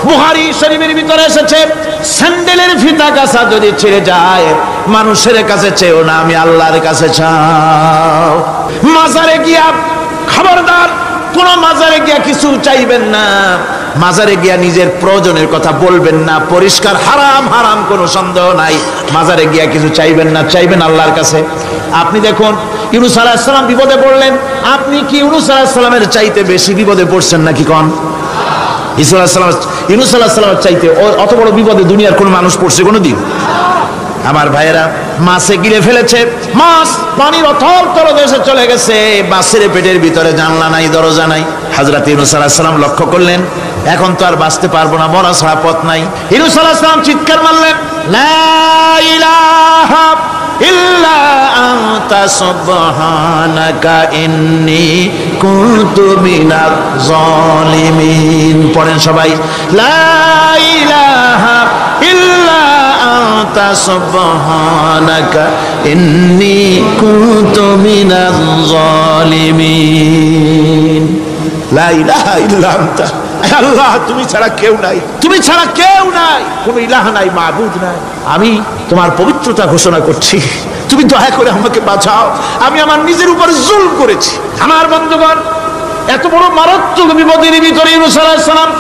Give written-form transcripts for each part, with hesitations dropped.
বুখারী শরীফের ভিতরে এসেছে, স্যান্ডেলের ফিতা কাছা যদি ছিঁড়ে যায়, মানুষের কাছে চেয়েও না, আমি আল্লাহর কাছে চাও। মাজারে গিয়া খবরদার কোন মাজারে গিয়া কিছু চাইবেন না, মাজারে গিয়া নিজের প্রয়োজনের কথা বলবেন না, পরিষ্কার হারাম হারাম কোনো সন্দেহ নাই। মাজারে গিয়া কিছু চাইবেন না, চাইবেন আল্লাহর কাছে। আপনি দেখুন ইউনূস আলাইহিস সালাম বিপদে পড়লেন, আপনি কি ইউনূস আলাইহিস সালামের চাইতে বেশি বিপদে পড়ছেন নাকি? কোন ইউনূস আলাইহিস সালামের চাইতে অত বড় বিপদে দুনিয়ার কোন মানুষ পড়ছে কোনোদিন? আমার ভাইয়েরা, মাছে গিলে ফেলেছে, মাছ পানির অথল তলদেশে চলে গেছে, মাছের পেটের ভিতরে জানলা নাই, দরজা নাই। হযরত ইউনূস আলাইহিস সালাম লক্ষ্য করলেন, এখন তো আর বাঁচতে পারবো না, মরা ছাড়া পথ নাই। ইউনূস আলাইহিস সালাম চিৎকার মারলেন, লা ইলাহা ইল্লা আনতা সুবহানাকা ইন্নী কুনতু মিনাজ জালিমিন। পড়েন সবাই, লা ইলাহা ইল্লা আনতা সুবহানাকা ইন্নী কুনতু মিনাজ জালিমিন। লা ইলাহা ইল্লা আনতা, আল্লাহ তুমি ছাড়া কেউ নাই, তুমি ছাড়া কেউ নাই, কোনো ইলাহ নাই, মাবুদ নাই। আমি তোমার পবিত্রতা ঘোষণা করছি, তুমি দয়া করে আমাকে বাঁচাও, আমি আমার নিজের উপর জুলম করেছি। আমার বন্ধুগণ, এত বড় মারাত্মক বিপদের ভিতরে ইউনূস আলাইহিস সালাম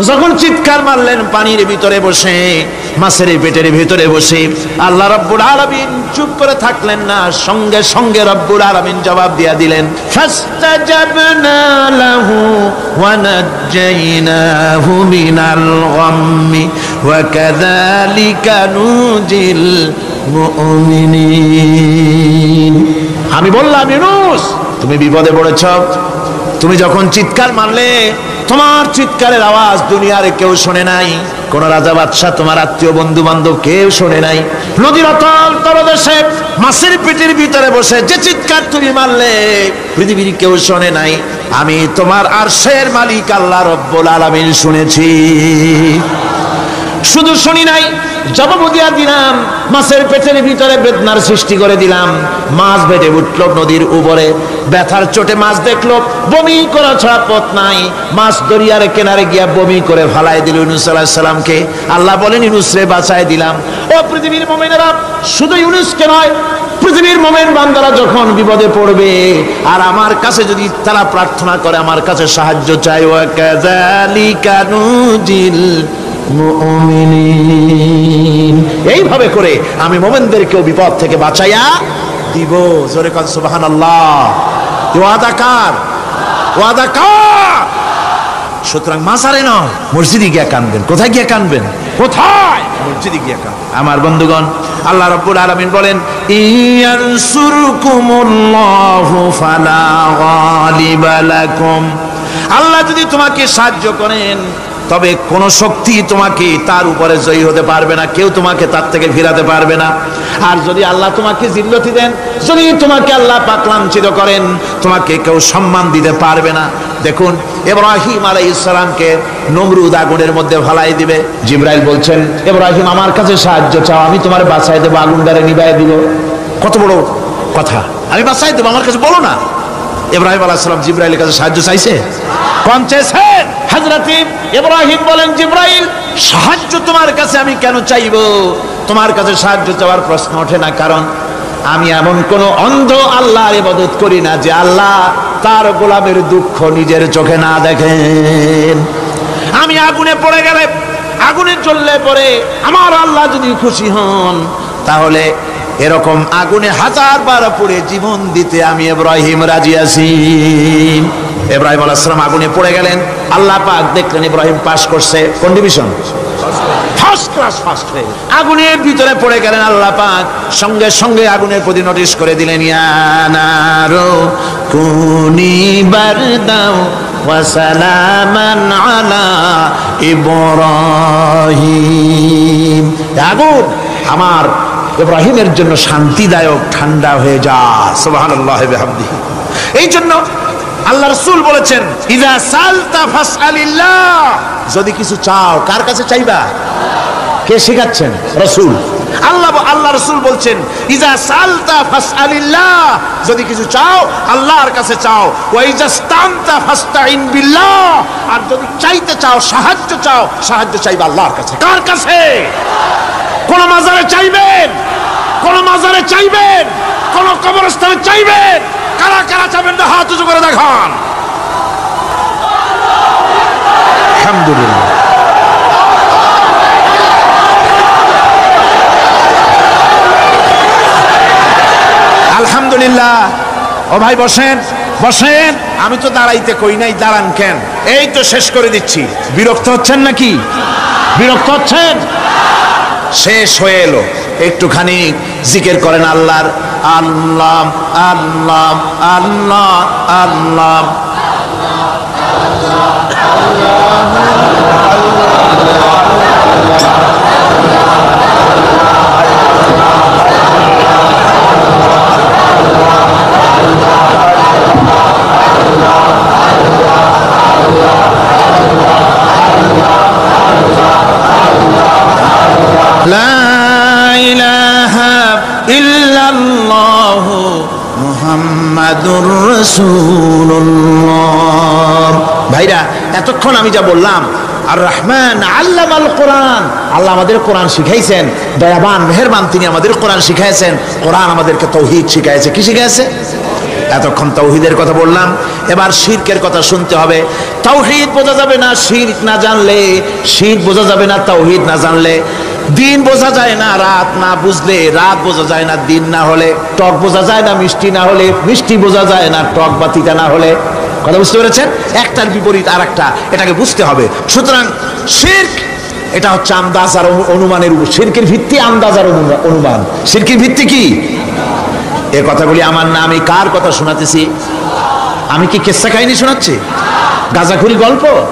যখন চিৎকার মারলেন, পানির ভিতরে বসে, মাছের পেটের ভিতরে বসে, আল্লাহ রাব্বুল আলামিন চুপ করে থাকলেন না, সঙ্গে সঙ্গে রব্বুল আলামিন জবাব দিয়া দিলেন, ফাস্তাজাবনা লাহু ওয়া নাজ্জাইনাহু মিনাল গাম্মি ওয়া কাযালিকা নুজিল মুমিনিন। আমি বললাম, ইউনূস তুমি বিপদে পড়েছ, তুমি যখন চিৎকার মারলে, তোমার চিৎকারের আওয়াজ দুনিয়ার কেউ শোনে নাই, কোন রাজা বাদশাহ, তোমার আত্মীয় বন্ধু বান্ধব কেউ শোনে নাই। নদীর অতল তলদেশে মাছের পেটের ভিতরে বসে যে চিৎকার তুমি মারলে, পৃথিবীর কেউ শোনে নাই, আমি তোমার আরশের মালিক আল্লাহ রব্বুল আলামিন শুনেছি। শুধু শুনি নাই, জবাব দিয়া দিলাম, মাছের পেটের ভিতরে বেদনার সৃষ্টি করে দিলাম। মাছ বেটে উঠল নদীর উপরে, ব্যথার চোটে মাছ দেখলো, বমি করা ছাড়া পথ নাই, মাছ দরিয়ার কিনারে গিয়া বমি করে ফালাই দিল ইউনূস আলাইহিস সালামকে। আল্লাহ বলেন, ইউনূস রে বাঁচায় দিলাম। ও পৃথিবীর মুমিনেরা, শুধু ইউনূসকে নয়, পৃথিবীর মুমিন বান্দারা যখন বিপদে পড়বে আর আমার কাছে যদি তারা প্রার্থনা করে, আমার কাছে সাহায্য চাই, ওয়া কাযালিকা নুজিল মুমিনিন, এইভাবে করে আমি মুমিনদেরকেও বিপদ থেকে বাঁচাইয়া দিব। জোরে কান সুবহানাল্লাহ। ওয়াদা কার? ওয়াদা কার? সুতরাং মাজারে নয়, মসজিদে গিয়া কানবেন। কোথায় গিয়া কানবেন? কোথায়? মসজিদে গিয়া কানবেন। আমার বন্ধুগণ, আল্লাহ রাব্বুল আলামিন বলেন, ইয়ানসুরকুমুল্লাহু ফালা গালিবা লাকুম, আল্লাহ যদি তোমাকে সাহায্য করেন, তবে কোন শক্তি তোমাকে তার উপরে জয়ী হতে পারবে না, কেউ তোমাকে তার থেকে ফিরাতে পারবে না। আর যদি আল্লাহ তোমাকে জিল্লতি দেন, যদি তোমাকে আল্লাহ পাক লাঞ্ছিত করেন, তোমাকে কেউ সম্মান দিতে পারবে না। দেখুন, ইব্রাহিম আলাইহিস সালামকে নমরুদ আগুনের মধ্যে ফালাই দিবে, জিবরাইল বলছেন, ইব্রাহিম আমার কাছে সাহায্য চাও, আমি তোমার বাঁচাই দেবো, আগুন দ্বারে নিভাই দিব। কত বড় কথা, আমি বাঁচাই দেবো, আমার কাছে বলো না। ইব্রাহিম আলাইহিস সালাম জিবরাইলের কাছে সাহায্য চাইছে, কোন চেয়েছেন? হযরত ইব্রাহিম বলেন, জিবরাইল সাহায্য তোমার কাছে আমি কেন চাইবো? তোমার কাছে সাহায্য চাওয়ার প্রশ্ন ওঠে না, কারণ আমি এমন কোন অন্ধ আল্লাহর ইবাদত করি না যে আল্লাহ তার গোলামের দুঃখ নিজের চোখে না দেখেন। আমি আগুনে পড়ে গেলে, আগুনে জ্বললে পরে আমার আল্লাহ যদি খুশি হন, তাহলে এরকম আগুনে 1000 বার পড়ে জীবন দিতে আমি ইব্রাহিম রাজি আছি। ইব্রাহিম আলাইহিস সালাম আগুনে পড়ে গেলেন, আল্লাহ পাক দেখলেন ইব্রাহিম পাস করছে। কোন ডিভিশন? ফার্স্ট ক্লাস, ফার্স্ট হয়ে আগুনের ভিতরে পড়ে গেলেন। আল্লাহ পাক সঙ্গে সঙ্গে আগুনের প্রতি নোটিশ করে দিলেন, ইয়া নারু কুনি বারদাও ওয়া সালামান আলা ইব্রাহিম, আগুন আমার ইব্রাহিমের জন্য শান্তিদায়ক, ঠান্ডা হয়ে যা। সুবহানাল্লাহি ওয়া বিহামদিহি। এই জন্য আল্লাহ রাসূল বলেছেন, ইযা সালতা ফাসআলিল্লাহ, যদি কিছু চাও কার কাছে চাইবা? কে শেখাচ্ছেন? রাসূল। আল্লাহ রাসূল বলছেন, ইযা সালতা ফাসআলিল্লাহ, যদি কিছু চাও আল্লাহর কাছে চাও। ওয়া ইযা স্তানতা ফাস্তাইন বিল্লাহ, আর যদি চাইতে চাও, সাহায্য চাও, সাহায্য চাইবে আল্লাহর কাছে। কার কাছে? কোন মাজারে চাইবেন? কোন মাজারে চাইবেন? কোন কবরস্থানে চাইবেন? কারা কারা চাইবেন? হাত উঁচু করে দেখান। আলহামদুলিল্লাহ। আলহামদুলিল্লাহ। ও ভাই বসেন, বসেন। আমি তো দাঁড়াইতে কই নাই, দাঁড়ান কেন? এই তো শেষ করে দিচ্ছি। বিরক্ত হচ্ছেন নাকি? বিরক্ত হচ্ছেন? শেষ হয়ে এলো, একটুখানি জিকির করেন আল্লাহর। আল্লাহ আল্লাহ আল্লাহ আল্লাহ। মুহাম্মাদুর রাসূলুল্লাহ। ভাইরা, এতক্ষণ আমি যা বললাম, আর রহমান আল্লামাল কোরআন, আল্লাহ আমাদের কোরআন শিখাইছেন। দয়াবান মেহেরবান, তিনি আমাদের কোরআন শিখাইছেন। কোরআন আমাদেরকে তাওহীদ শিখাইছে। কি শিখাইছে? এতক্ষণ তাওহীদের কথা বললাম, এবার শিরকের কথা শুনতে হবে। তাওহীদ বোঝা যাবে না শিরক না জানলে, শিরক বোঝা যাবে না তাওহীদ না জানলে। দিন বোঝা যায় না রাত না বুঝলে, রাত বোঝা যায় না দিন না হলে, টক বোঝা যায় না মিষ্টি না হলে, মিষ্টি বোঝা যায় না টক বা তিতা না হলে। কথা বুঝতে পেরেছেন? একটার বিপরীত আর একটা, এটাকে বুঝতে হবে। সুতরাং শিরক এটা হচ্ছে আন্দাজ আর অনুমানের উপর। শিরকের ভিত্তি আন্দাজ আর অনুমান। শিরকের ভিত্তি কি? এ কথাগুলি আমার না, আমি কার কথা শোনাতেছি? আমি কি কিসসা কাহিনী শোনাচ্ছি? গাঁজাখুরি গল্প?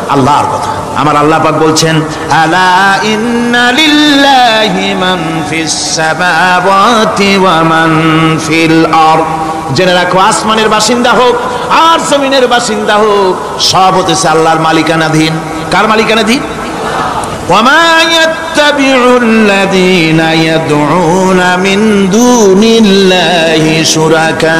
আল্লাহর কথা। আমার আল্লাহ পাক বলছেন, আলা ইন্না লিল্লাহি মান ফিস সামাওয়াতি ওয়া মান ফিল আরদ। জেনে রাখো, আসমানের বাসিন্দা হোক আর জমিনের বাসিন্দা হোক, সব হতেছে আল্লাহর মালিকানাধীন। কার মালিকানাধীন? ওয়ামা ইয়াত্তাবিউল্লাযীনা ইয়াদউনা মিন দুনিল্লাহি শুরাকা।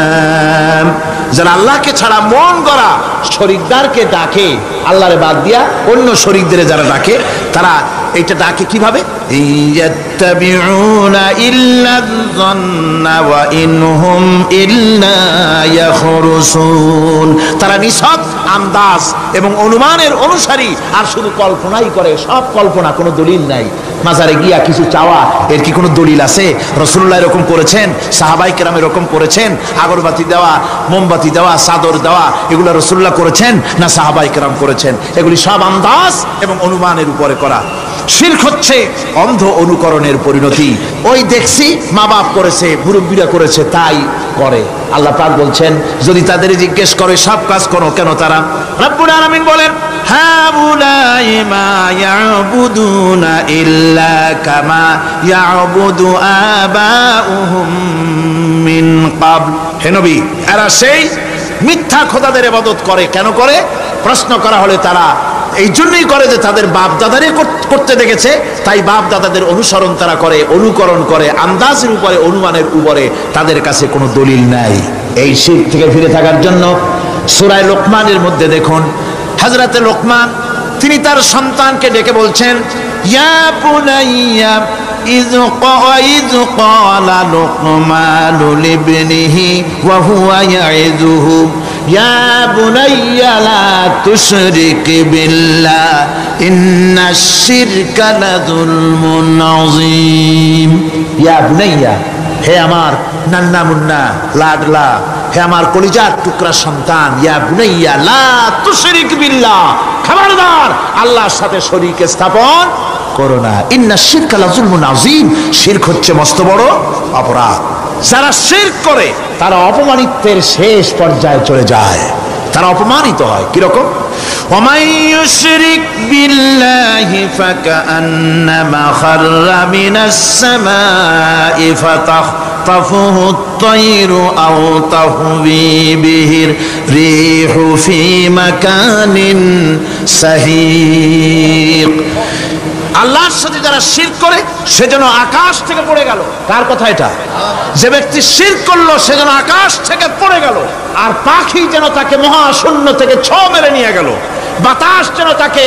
যারা আল্লাহকে ছাড়া মন গড়া শরীকদারকে ডাকে, আল্লাহরে বাদ দিয়া অন্য শরীকদের যারা ডাকে, তারা এটা ডাকে কিভাবে? ইয়াত্তাবিউনা ইল্লায-যন্না ওয়া ইনহুম ইল্লা ইয়াখরুসুন। তারা নিছক আন্দাজ এবং অনুমানের অনুসারী, আর শুধু কল্পনাই করে। সব কল্পনা, কোনো দলিল নাই। মাজারে গিয়া কিছু চাওয়া, এর কি কোনো দলিল আছে? রাসূলুল্লাহ এরকম করেছেন, সাহাবায়ে কেরাম এরকম করেছেন? আগরবাতি দেওয়া, মোমবাতি দেওয়া, চাদর দেওয়া, এগুলো রাসূলুল্লাহ করেছেন না সাহাবায়ে কেরাম করেছেন? এগুলি সব আন্দাজ এবং অনুমানের উপরে করা। শিরক হচ্ছে অন্ধ অনুকরণের পরিণতি। ওই দেখছি মা বাপ করেছে, মুরব্বীরা করেছে, তাই করে। আল্লাহ পাক বলছেন, যদি তাদের জিজ্ঞেস করে সব কাজ করো কেন তারা? রব্বুল আলামিন বলেন, হাউলাই মা ইয়াবুদুনা ইল্লা কামা ইয়াবুদু আবাউহুম মিন ক্বাবল। হে নবী, এরা সেই মিথ্যা খোদাদের ইবাদত করে। কেন করে? প্রশ্ন করা হলে তারা এই জন্যই করে যে তাদের বাপ দাদারে করতে দেখেছে, তাই বাপ দাদাদের অনুসরণ তারা করে, অনুকরণ করে, আন্দাজের উপরে, অনুমানের উপরে। তাদের কাছে কোনো দলিল নাই। এই শিরক থেকে ফিরে থাকার জন্য সূরা লোকমানের মধ্যে দেখুন, হযরতে লোকমান তিনি তার সন্তানকে ডেকে বলছেন, ইয়া বুনাইয়া ইয ক্বালা লুকমানু লিবনিহি ওয়া হুয়া ইয়াইযুহু ইয়া বুনাইয়া লা তুশরিক বিল্লাহ ইন্নাশ শিরকা লাযুলমুন আযীম। ইয়া বুনাইয়া, হে আমার নান্না মুন্না লাডলা, হে আমার কলিজার টুকরা সন্তান, ইয়া বুনাইয়া লা তুশরিক বিল্লাহ, খবরদার আল্লাহর সাথে শরীক স্থাপন করো না। ইন্নাশ শিরকা লাযুলমুন আযীম। শিরক হচ্ছে মস্ত বড় অপরাধ। যারা শিরক করে তারা অপমানিত্বের শেষ পর্যায়ে চলে যায়, তারা অপমানিত হয়। কিরকম? ওয়ামান ইউশরিক বিল্লাহি ফাকান্নামা খাররা মিনাস সামাই ফাতাখতাফুহু আত-তায়রু আও তাহবি বিহির রিহু ফি মাকানিন সাহিক। আল্লাহর সাথে যারা শিরক করে সে যেন আকাশ থেকে পড়ে গেল। কার কথা এটা? যে ব্যক্তি শিরক করলো সে যেন আকাশ থেকে পড়ে গেল, আর পাখি যেন তাকে মহাশূন্য থেকে ছ মেরে নিয়ে গেল, বাতাস যেন তাকে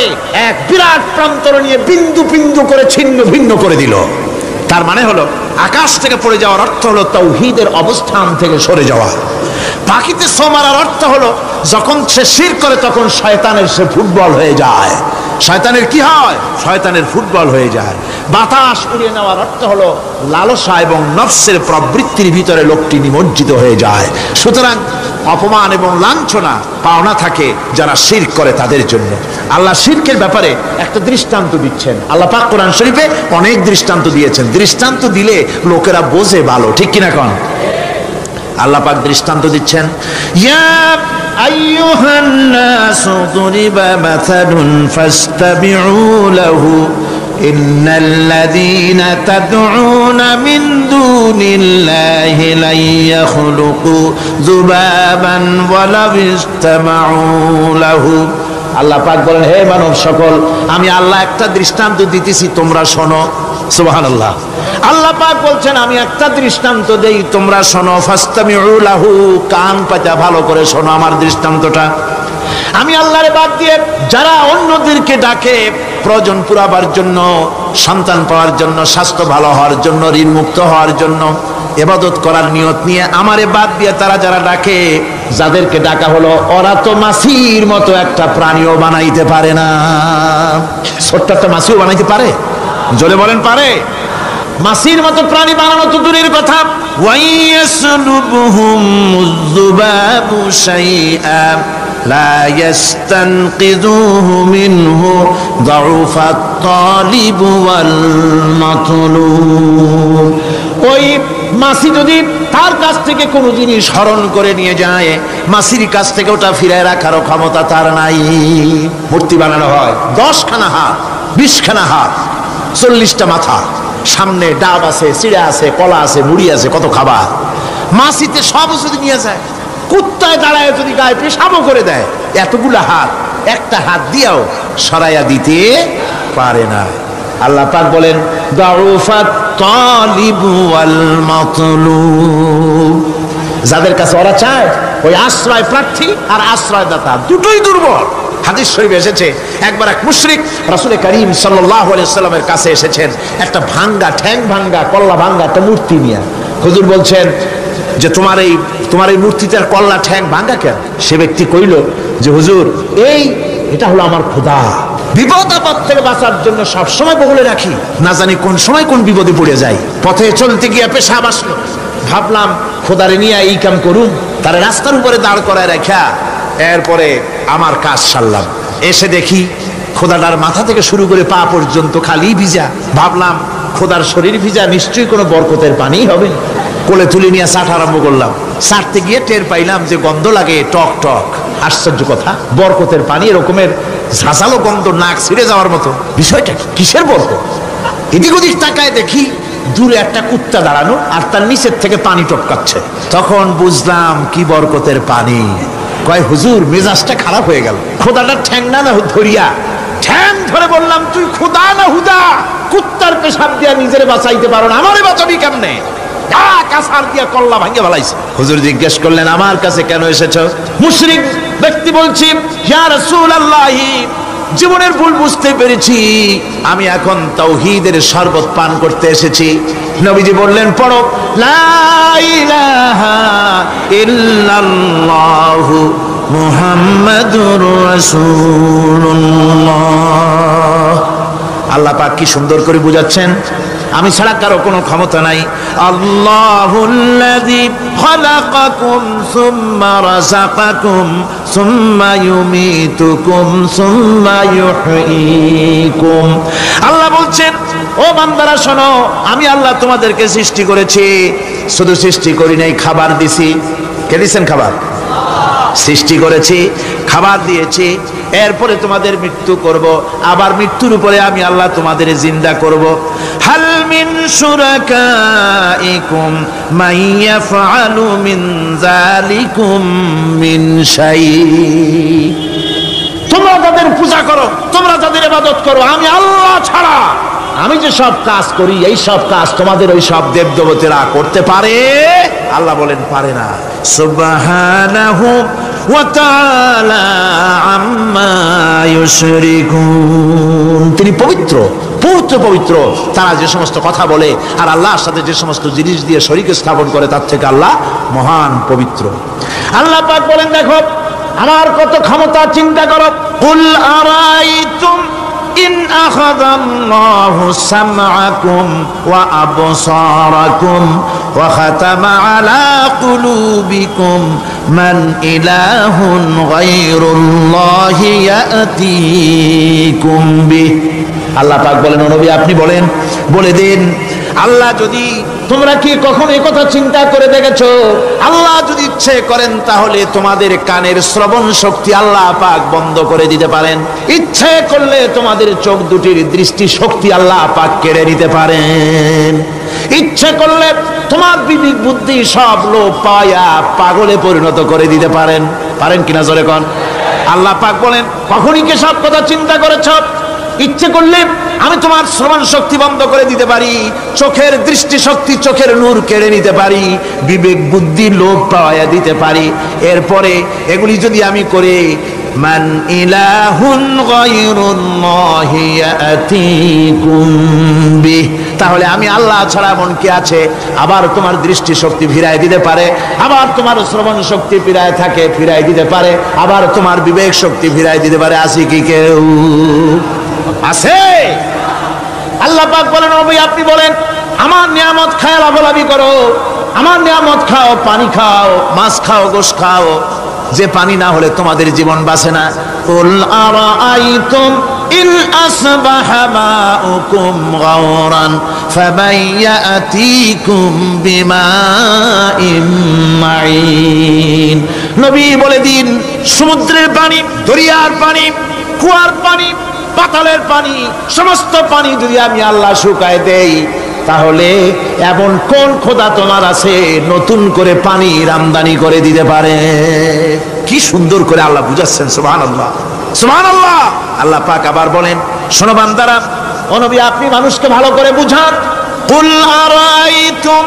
এক বিরাট প্রান্তর নিয়ে বিন্দু বিন্দু করে ছিন্ন ভিন্ন করে দিল। তার মানে হলো আকাশ থেকে পড়ে যাওয়ার অর্থ হলো তাওহীদের অবস্থান থেকে সরে যাওয়া। পাখিতে ছো মারার অর্থ হলো যখন সে শিরক করে তখন শয়তানের সে ফুটবল হয়ে যায়। শয়তানের কি হয়? শয়তানের ফুটবল হয়ে যায়। বাতাস উড়িয়ে নেওয়ার অর্থ হলো লালসা এবং নফসের প্রবৃত্তির ভিতরে লোকটি নিমজ্জিত হয়ে যায়। সুতরাং অপমান এবং লাঞ্ছনা পাওনা থাকে যারা শিরক করে তাদের জন্য। আল্লাহ শিরকের ব্যাপারে একটা দৃষ্টান্ত দিচ্ছেন। আল্লাহ পাক কোরআন শরীফে অনেক দৃষ্টান্ত দিয়েছেন। দৃষ্টান্ত দিলে লোকেরা বোঝে ভালো, ঠিক কিনা কোন? আল্লাহ পাক দৃষ্টান্ত দিচ্ছেন, ইয়া আইয়ুহান নাসু দুরিবা মাসালুন ফাসতাবিউ লাহু ইন্নাল্লাযীনা তাদউনা মিন দুনিল্লাহি লা ইয়াখলুকু যুবাবান ওয়ালাউ ইসতামাউ লাহু। আল্লাহ পাক বলেন, হে মানব সকল, আমি আল্লাহ একটা দৃষ্টান্ত দিতেছি, তোমরা শোনো। সুবহানাল্লাহ। আল্লাহ পাক বলছেন আমি একটা দৃষ্টান্ত দেই, তোমরা শোনো। ফাসতামিউ লাহু, কান পাতা ভালো করে শোনো আমার দৃষ্টান্তটা। আমি আল্লাহরে বাদ দিয়ে যারা অন্যদেরকে ডাকে প্রয়োজন পুরাবার জন্য, সন্তান পাওয়ার জন্য, স্বাস্থ্য ভালো হওয়ার জন্য, ঋণ মুক্ত হওয়ার জন্য, ইবাদত করার নিয়ত নিয়ে আমারে বাদ দিয়ে তারা যারা ডাকে, যাদেরকে ডাকা হলো ওরা তো মাছির মতো একটা প্রাণীও বানাইতে পারে না। ছোট্ট একটা মাছিও বানাইতে পারে? জোরে বলেন, পারে? মাছির মতো প্রাণী বানানো তো দূরের কথা। ওয়াইয়াসলুবুহুম যুবাবু শাইআ লা ইস্তানকিযুহু মিনহু যাউফাত তালিব ওয়াল মাতলুব। ওই মাছি যদি তার কাছ থেকে কোনো জিনিস হরণ করে নিয়ে যায়, মাছির কাছ থেকে ওটা ফিরায় রাখারও ক্ষমতা তার নাই। মূর্তি বানানো হয় 10খানা হাত, 20খানা হাত, 40টা মাথা, সামনে ডাব আছে, চিড়া আছে, কলা আছে, মুড়ি আছে, কত খাবার। মাছিতে সব যদি নিয়ে যায়, কুত্তায় দাঁড়ায় যদি গায়ে পেশাবও করে দেয়, এতগুলা হাত একটা হাত দিয়েও সরাইয়া দিতে পারে না। আল্লাহ পাক বলেন দাউফাত তালিবু ওয়াল মাতলুব। যাদের কাছে ওরা চায়, ওই আশ্রয় প্রার্থী আর আশ্রয়দাতা দুটোই দুর্বল। হাদিস শরীফে এসেছে, একবার এক মুশরিক রাসূল করিম সাল্লাল্লাহু আলাইহি ওয়াসাল্লামের কাছে এসেছেন একটা ভাঙ্গা, ঠ্যাং ভাঙ্গা, কল্লা ভাঙ্গা একটা মূর্তি নিয়ে। হুজুর বলছেন যে তোমার এই মূর্তিটার কল্লা ঠ্যাং ভাঙ্গা কেন? সে ব্যক্তি কইল যে হুজুর, এটা হলো আমার খোদা। বিপদ আপদ থেকে বাঁচার জন্য সবসময় বগলে রাখি, না জানি কোন সময় কোন বিপদে পড়ে যাই। পথে চলতে গিয়ে পেশাব আসলো, ভাবলাম খোদারে নিয়ে এই কাম করুন, তার রাস্তার উপরে দাঁড় করায় রাখা, এরপরে আমার কাজ সারলাম। এসে দেখি খোদাটার মাথা থেকে শুরু করে পা পর্যন্ত খালি ভিজা। ভাবলাম খোদার শরীর ভিজা, নিশ্চয়ই কোনো বরকতের পানি হবে। কোলে তুলে নিয়ে চাট আরম্ভ করলাম। চাটতে গিয়ে টের পাইলাম যে গন্ধ লাগে টক টক। আশ্চর্য কথা, বরকতের পানি এরকমের ঝাঁঝালো গন্ধ, নাক ছিঁড়ে যাওয়ার মতো। বিষয়টা কিসের বরকত? এদিক ওদিক তাকায় দেখি দূরে একটা কুত্তা দাঁড়ানো, আর তার নিচের থেকে পানি টপকাচ্ছে। তখন বুঝলাম কি বরকতের পানি। কয় হুজুর, মেজাজটা খারাপ হয়ে গেল। খোদাটার ঠ্যাং না ধরিয়া ঠ্যাং ধরে বললাম, তুই খোদা না হুদা? কুত্তার পেশাব দিয়া নিজের বাঁচাইতে পারো না, আমারে বাঁচাবি কেমনে? কাছার দিয়া কল্লা ভাঙে ফেলাইছে। হুজুর জিজ্ঞেস করলেন, আমার কাছে কেন এসেছো? মুশরিক ব্যক্তি বলছি, ইয়া রাসূলুল্লাহ, জীবনের ভুল বুঝতে পেরেছি, আমি এখন তাওহীদের শরবত পান করতে এসেছি। নবীজি বললেন, পড়ো লা ইলাহা ইল্লাল্লাহু মুহাম্মাদুর রাসূলুল্লাহ। আল্লাহ পাক কি সুন্দর করে বুঝাচ্ছেন, আমি ছাড়া কারো কোনো ক্ষমতা নাই। আল্লাহুল্লাযী খালাকাকুম সুম্মা রাযাকাকুম সুম্মা ইউমীতুকুম সুম্মা ইউহয়ীকুম। আল্লাহ বলছেন, ও বান্দারা শোনো, আমি আল্লাহ তোমাদেরকে সৃষ্টি করেছি। শুধু সৃষ্টি করি নাই, খাবার দিছি। কে দিয়েছেন খাবার? সৃষ্টি করেছি, খাবার দিয়েছি, এরপরে তোমাদের মৃত্যু করব, আবার মৃত্যুর উপরে আমি আল্লাহ তোমাদের জিন্দা করব। হাল মিন শুরাকাইকুম মাইয়াফআলু মিন যালিকুম মিন শাই। তোমরা তাদের পূজা করো, তোমরা তাদের ইবাদত করো, আমি আল্লাহ ছাড়া আমি যে সব কাজ করি এই সব কাজ তোমাদের ওই সব দেবদেবতারা করতে পারে? আল্লাহ বলেন পারে না। সুবহানাহু ওয়া তাআলা আম্মা ইউশরিকুন, তিনি পবিত্র, পবিত্র পবিত্র। তারা যে সমস্ত কথা বলে আর আল্লাহর সাথে যে সমস্ত জিনিস দিয়ে শরীক স্থাপন করে তার থেকে আল্লাহ মহান পবিত্র। আল্লাহ পাক বলেন দেখো আমার কত ক্ষমতা, চিন্তা করো। কুল আরাইতুম ইন আখাযাল্লাহু সামআকুম ওয়া আবসারাকুম ওয়া খাতামা আলা কুলুবিকুম মান ইলাহুন গায়রুল্লাহি ইয়াতিকুম বিহি। আল্লাহ পাক বলেন ও নবী আপনি বলেন, বলে দিন আল্লাহ যদি, তোমরা কি কখনো এই কথা চিন্তা করে দেখেছো আল্লাহ যদি ইচ্ছে করেন তাহলে তোমাদের কানের শ্রবণ শক্তি আল্লাহ পাক বন্ধ করে দিতে পারেন, ইচ্ছে করলে তোমাদের চোখ দুটির দৃষ্টি শক্তি আল্লাহ পাক কেড়ে নিতে পারেন, ইচ্ছে করলে তোমার বিবেক বুদ্ধি সব লোপ পায়া পাগলে পরিণত করে দিতে পারেন। পারেন কিনা জোরে কোন? আল্লাহ পাক বলেন কখনই কি সব কথা চিন্তা করেছো? ইচ্ছে করলে আমি তোমার শ্রবণ শক্তি বন্ধ করে দিতে পারি, চোখের দৃষ্টি শক্তি, চোখের নূর কেড়ে নিতে পারি, বিবেক বুদ্ধি লোপ পাওয়া দিতে পারি। এরপরে এগুলি যদি আমি করে মান ইলাহুন গায়রুল্লাহি ইয়াতিকুম বিহি, তাহলে আমি আল্লাহ ছাড়া এমন কে আছে? আবার তোমার দৃষ্টি শক্তি ফিরায় দিতে পারে, আবার তোমার শ্রবণ শক্তি ফিরায় থাকে ফিরায় দিতে পারে, আবার তোমার বিবেক শক্তি ফিরায় দিতে পারে। আছে কি কেউ? আছে? আল্লাহ পাক বলেন নবী আপনি বলেন আমার নিয়ামত খায় লাভালাভি করো, আমার নিয়ামত খাও, পানি খাও, মাছ খাও, গোশ খাও, যে পানি না হলে তোমাদের জীবন বাঁচে না। কুল আরাআইতুম ইন আসবাহা মাউকুম গাওরান ফামাইয়াতিকুম বিমাইন মাইন। নবী বলে দিন সমুদ্রের পানি, দরিয়ার পানি, কুয়ার পানি, পাতালের পানি, সমস্ত পানি যদি আমি আল্লাহ শুকায় দেই তাহলে এমন কোন খোদা তোমার আছে নতুন করে পানি আমদানি করে দিতে পারে? কি সুন্দর করে আল্লাহ বুঝাচ্ছেন। সুবহানাল্লাহ, সুবহানাল্লাহ। আল্লাহ পাক আবার বলেন শোনো বান্দারা, ও নবী আপনি মানুষকে ভালো করে বুঝান। কুল আরাইতুম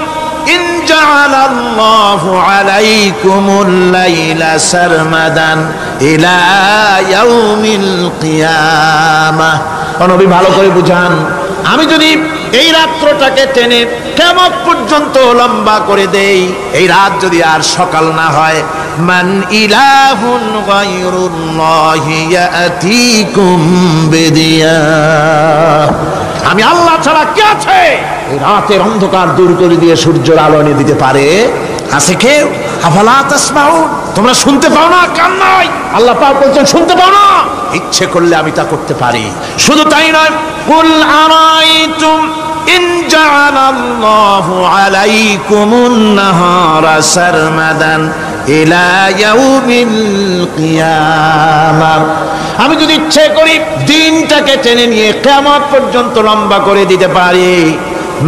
ইন জাআলাল্লাহু আলাইকুমুল লাইলা সারমাদান ইলা ইয়াউমিল কিয়ামাহ। ও নবী ভালো করে বুঝান, আমি যদি এই রাত্রটাকে টেনে কিয়ামত পর্যন্ত লম্বা করে দেই, এই রাত যদি আর সকাল না হয়, মান ইলাহুন গায়রুল্লাহি ইয়াতিকুম বিদিয়া, আমি আল্লাহ ছাড়া কে আছে এই রাতের অন্ধকার দূর করে দিয়ে সূর্যের আলো এনে দিতে পারে? আছে কেউ? আফালা তাসমাউন, তোমরা শুনতে পাও না? কান নাই? আল্লাহ পাক বলছেন শুনতে পাও না? ইচ্ছে করলে আমি তা করতে পারি। শুধু তাই নয়, কুল আরাইতুম ইন জাআলাল্লাহু আলাইকুমুন নাহারা সারমাদান ইলা ইয়াউমিল কিয়ামাহ, আমি যদি ইচ্ছে করি দিনটাকে টেনে নিয়ে কিয়ামত পর্যন্ত লম্বা করে দিতে পারি।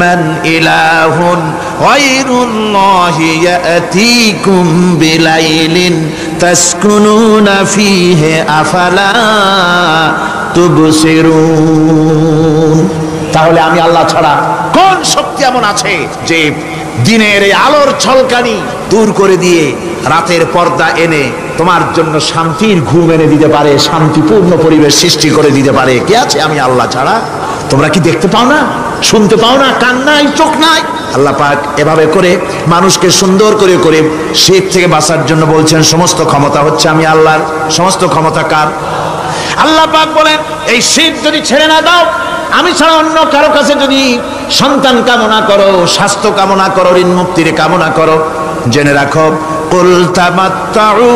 মান ইলাহুন গায়রুল্লাহি ইয়াতিকুম বিলাইলিন তাসকুনুনা ফীহি আফালা তুবসিরুন, তাহলে আমি আল্লাহ ছাড়া কোন শক্তি এমন আছে যে দিনের এই আলোর ছলকানি দূর করে দিয়ে রাতের পর্দা এনে তোমার জন্য শান্তির ঘুম এনে দিতে পারে, শান্তিপূর্ণ পরিবেশ সৃষ্টি করে দিতে পারে? কে আছে আমি আল্লাহ ছাড়া? তোমরা কি দেখতে পাও না? শুনতে পাও না? কান নাই? চোখ নাই? আল্লাহ পাক এভাবে করে মানুষকে সুন্দর করে করে শিরক থেকে বাঁচার জন্য বলছেন সমস্ত ক্ষমতা হচ্ছে আমি আল্লাহর। সমস্ত ক্ষমতা কার? আল্লাহ পাক বলেন এই শিরক যদি ছেড়ে না দাও, আমি ছাড়া অন্য কারো কাছে যদি সন্তান কামনা করো, স্বাস্থ্য কামনা করো, ঋণ মুক্তির কামনা করো, জেনে রাখো কুল তামাত্তাউ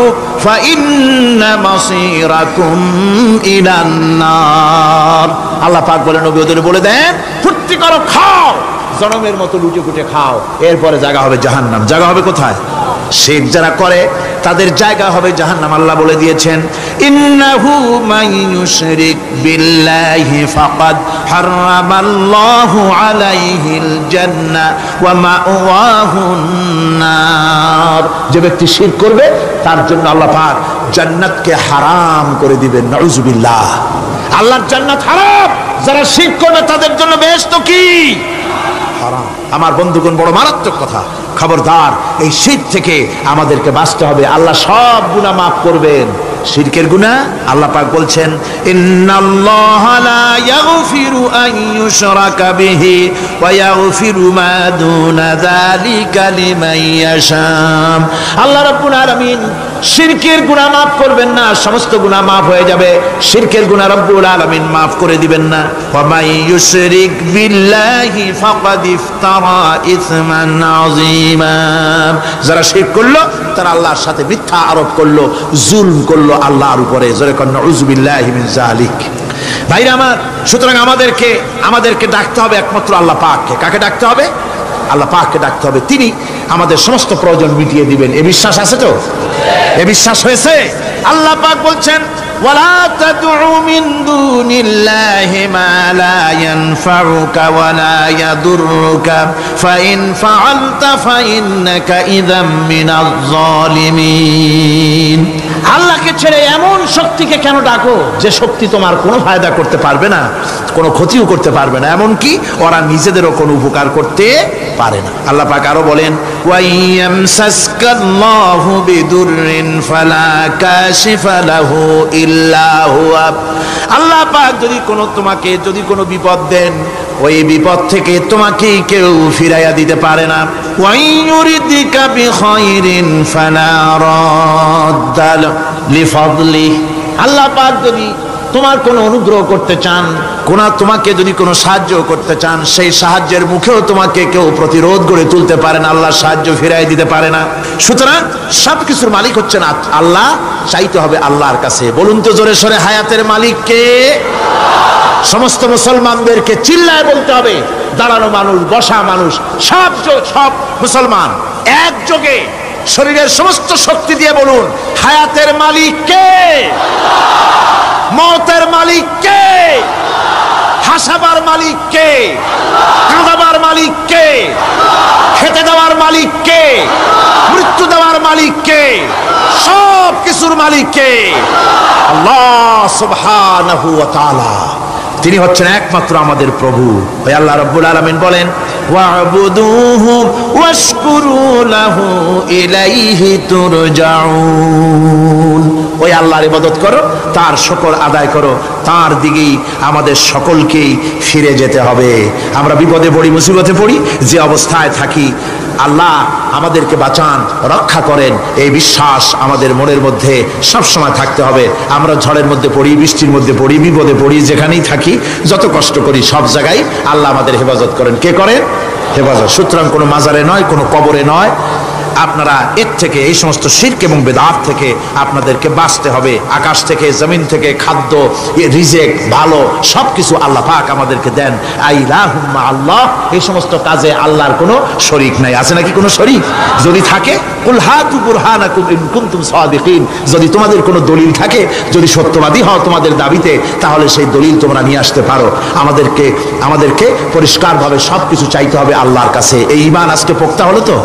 ফাইন্না মাসীরাকুম ইলান নার। আল্লাহ পাক বলেন নবী ওদের বলে দেন ফুর্তি করো, খাও, জনমের মতো লুটে পুটে খাও, এরপরে জায়গা হবে জাহান্নাম। জায়গা হবে কোথায়? শিরক যারা করে তাদের জায়গা হবে জাহান্নাম। আল্লাহ বলে দিয়েছেন ইন্নাহু মান ইউশরিক বিল্লাহি ফাকাদ হারামাল্লাহু আলাইহিল জান্নাহ ওয়া মাওয়াহুন নার। যে ব্যক্তি শিরক করবে তার জন্য আল্লাহ পাক জান্নাতকে হারাম করে দিবেন। নাউজুবিল্লাহ। আল্লাহর জান্নাত হারাম, যারা শিরক করবে তাদের জন্য বেহেশত কি হারাম। আমার বন্ধুগণ, বড় মারাত্মক কথা। খবরদার, এই শিরক থেকে আমাদেরকে বাঁচতে হবে। আল্লাহ সব গুনাহ মাফ করবেন। শিরকের গুনাহ আল্লাহ পাক বলছেন, ইন্নাল্লাহা লা ইয়াগফিরু আন ইউশরাকা বিহি ওয়া ইয়াগফিরু মা দুনা যালিকা লিমান ইয়াশা। আল্লাহ রাব্বুল আলামিন শিরকের গুনাহ মাফ করবেন না, সমস্ত গুনাহ মাফ হয়ে যাবে। শিরকের গুনাহ রব্বুল আলামিন মাফ করে দিবেন না। ওয়া মান ইউশরিক বিল্লাহি ফাকাদ ইফতারা ইসমান আযীমা। যারা শিরক করলো তারা আল্লাহর সাথে মিথ্যা আরোপ করলো, জুলম করলো আল্লাহর উপরে। জোরে কোন নাউযুবিল্লাহি মিন যালিক। ভাইরা আমার, সুতরাং আমাদেরকে ডাকতে হবে একমাত্র আল্লাহ পাককে। কাকে ডাকতে হবে? আল্লাহ পাককে ডাকতে হবে। তিনি আমাদের সমস্ত প্রয়োজন মিটিয়ে দিবেন। এ বিশ্বাস আছে তো? এ বিশ্বাস হয়েছে? আল্লাহ পাক বলছেন, ওয়ালা তাদউ মিন দুনিল্লাহি মা লা ইয়ানফাউকা ওয়ালা ইয়াদুররুকা ফাইন ফাআলতা ফাইন্নাকা ইযাম মিনাজ জালিমিন। আল্লাহকে ছেড়ে এমন শক্তিকে কেন ডাকো যে শক্তি তোমার কোনো ফায়দা করতে পারবে না, কোনো ক্ষতিও করতে পারবে না, এমনকি ওরা নিজেদেরও কোনো উপকার করতে পারে না। আল্লাহ পাক আরো বলেন, ওয়াইয়ামসাসকাল্লাহু বিদুররিন ফালা কাশিফা লাহু ইল্লা হুয়া। আল্লাহ পাক যদি কোনো বিপদ দেন, ওই বিপদ থেকে তোমাকে কেউ ফিরাইয়া দিতে পারে না। ওয়াইয়ুরিদিকা বিখাইরিন ফালা রাদ্দা লিফাদলিহি। আল্লাহ পাক যদি তোমার কোনো অনুগ্রহ করতে চান, তোমাকে যদি কোনো সাহায্য করতে চান, সেই সাহায্যের মুখেও তোমাকে কেউ প্রতিরোধ করে তুলতে পারে না, আল্লাহ সাহায্য ফিরাই দিতে পারে না। সুতরাং সবকিছুর মালিক হচ্ছেন আল্লাহ। চাইতে হবে আল্লাহর কাছে। বলুন তো জোরে সোরে, হায়াতের মালিক কে? সমস্ত মুসলমানদেরকে চিল্লায় বলতে হবে। দাঁড়ানো মানুষ, বসা মানুষ, সব মুসলমান একযোগে শরীরের সমস্ত শক্তি দিয়ে বলুন, হায়াতের মালিক কে? মওতের মালিক কে? হাসাবার মালিক কে? কাঁদাবার মালিক কে? খেতে দেওয়ার মালিক কে? মৃত্যু দেওয়ার মালিক কে? সব কিছুর মালিক কে? আল্লাহ সুবহানাহু ওয়া তাআলা। তিনি হচ্ছেন একমাত্র আমাদের প্রভু। ওই আল্লাহ রাব্বুল আলামিন বলেন, ওয়া'বুদুহু ওয়াশকুরু লাহু ইলাইহি তুরজাউন। ওই আল্লাহর ইবাদত করো, তার শুকর আদায় করো, তার দিকেই আমাদের সকলকেই ফিরে যেতে হবে। আমরা বিপদে পড়ি, মুসিবতে পড়ি, যে অবস্থায় থাকি, আল্লাহ আমাদেরকে বাঁচান, রক্ষা করেন, এই বিশ্বাস আমাদের মনের মধ্যে সবসময় থাকতে হবে। আমরা ঝড়ের মধ্যে পড়ি, বৃষ্টির মধ্যে পড়ি, বিপদে পড়ি, যেখানেই থাকি, যত কষ্ট করি, সব জায়গায় আল্লাহ আমাদের হেফাজত করেন। কে করেন? হেফাজত। সুতরাং কোনো মাজারে নয়, কোনো কবরে নয়। আপনারা এর থেকে, এই সমস্ত শিরক এবং বেদাত থেকে আপনাদেরকে বাঁচতে হবে। আকাশ থেকে, জমিন থেকে খাদ্য, রিজেক, ভালো সবকিছু আল্লাহ পাক আমাদেরকে দেন। আইলাহুম্মা আল্লাহ। এই সমস্ত কাজে আল্লাহর কোনো শরীক নাই। আছে নাকি কোনো শরীক? যদি থাকে, কুল হাতু বুরহানাকুম ইন কুনতুম সাদিকিন। যদি তোমাদের কোনো দলিল থাকে, যদি সত্যবাদী হও তোমাদের দাবিতে, তাহলে সেই দলিল তোমরা নিয়ে আসতে পারো। আমাদেরকে পরিষ্কারভাবে সবকিছু চাইতে হবে আল্লাহর কাছে। এই ঈমান আজকে পোক্তা হলো তো?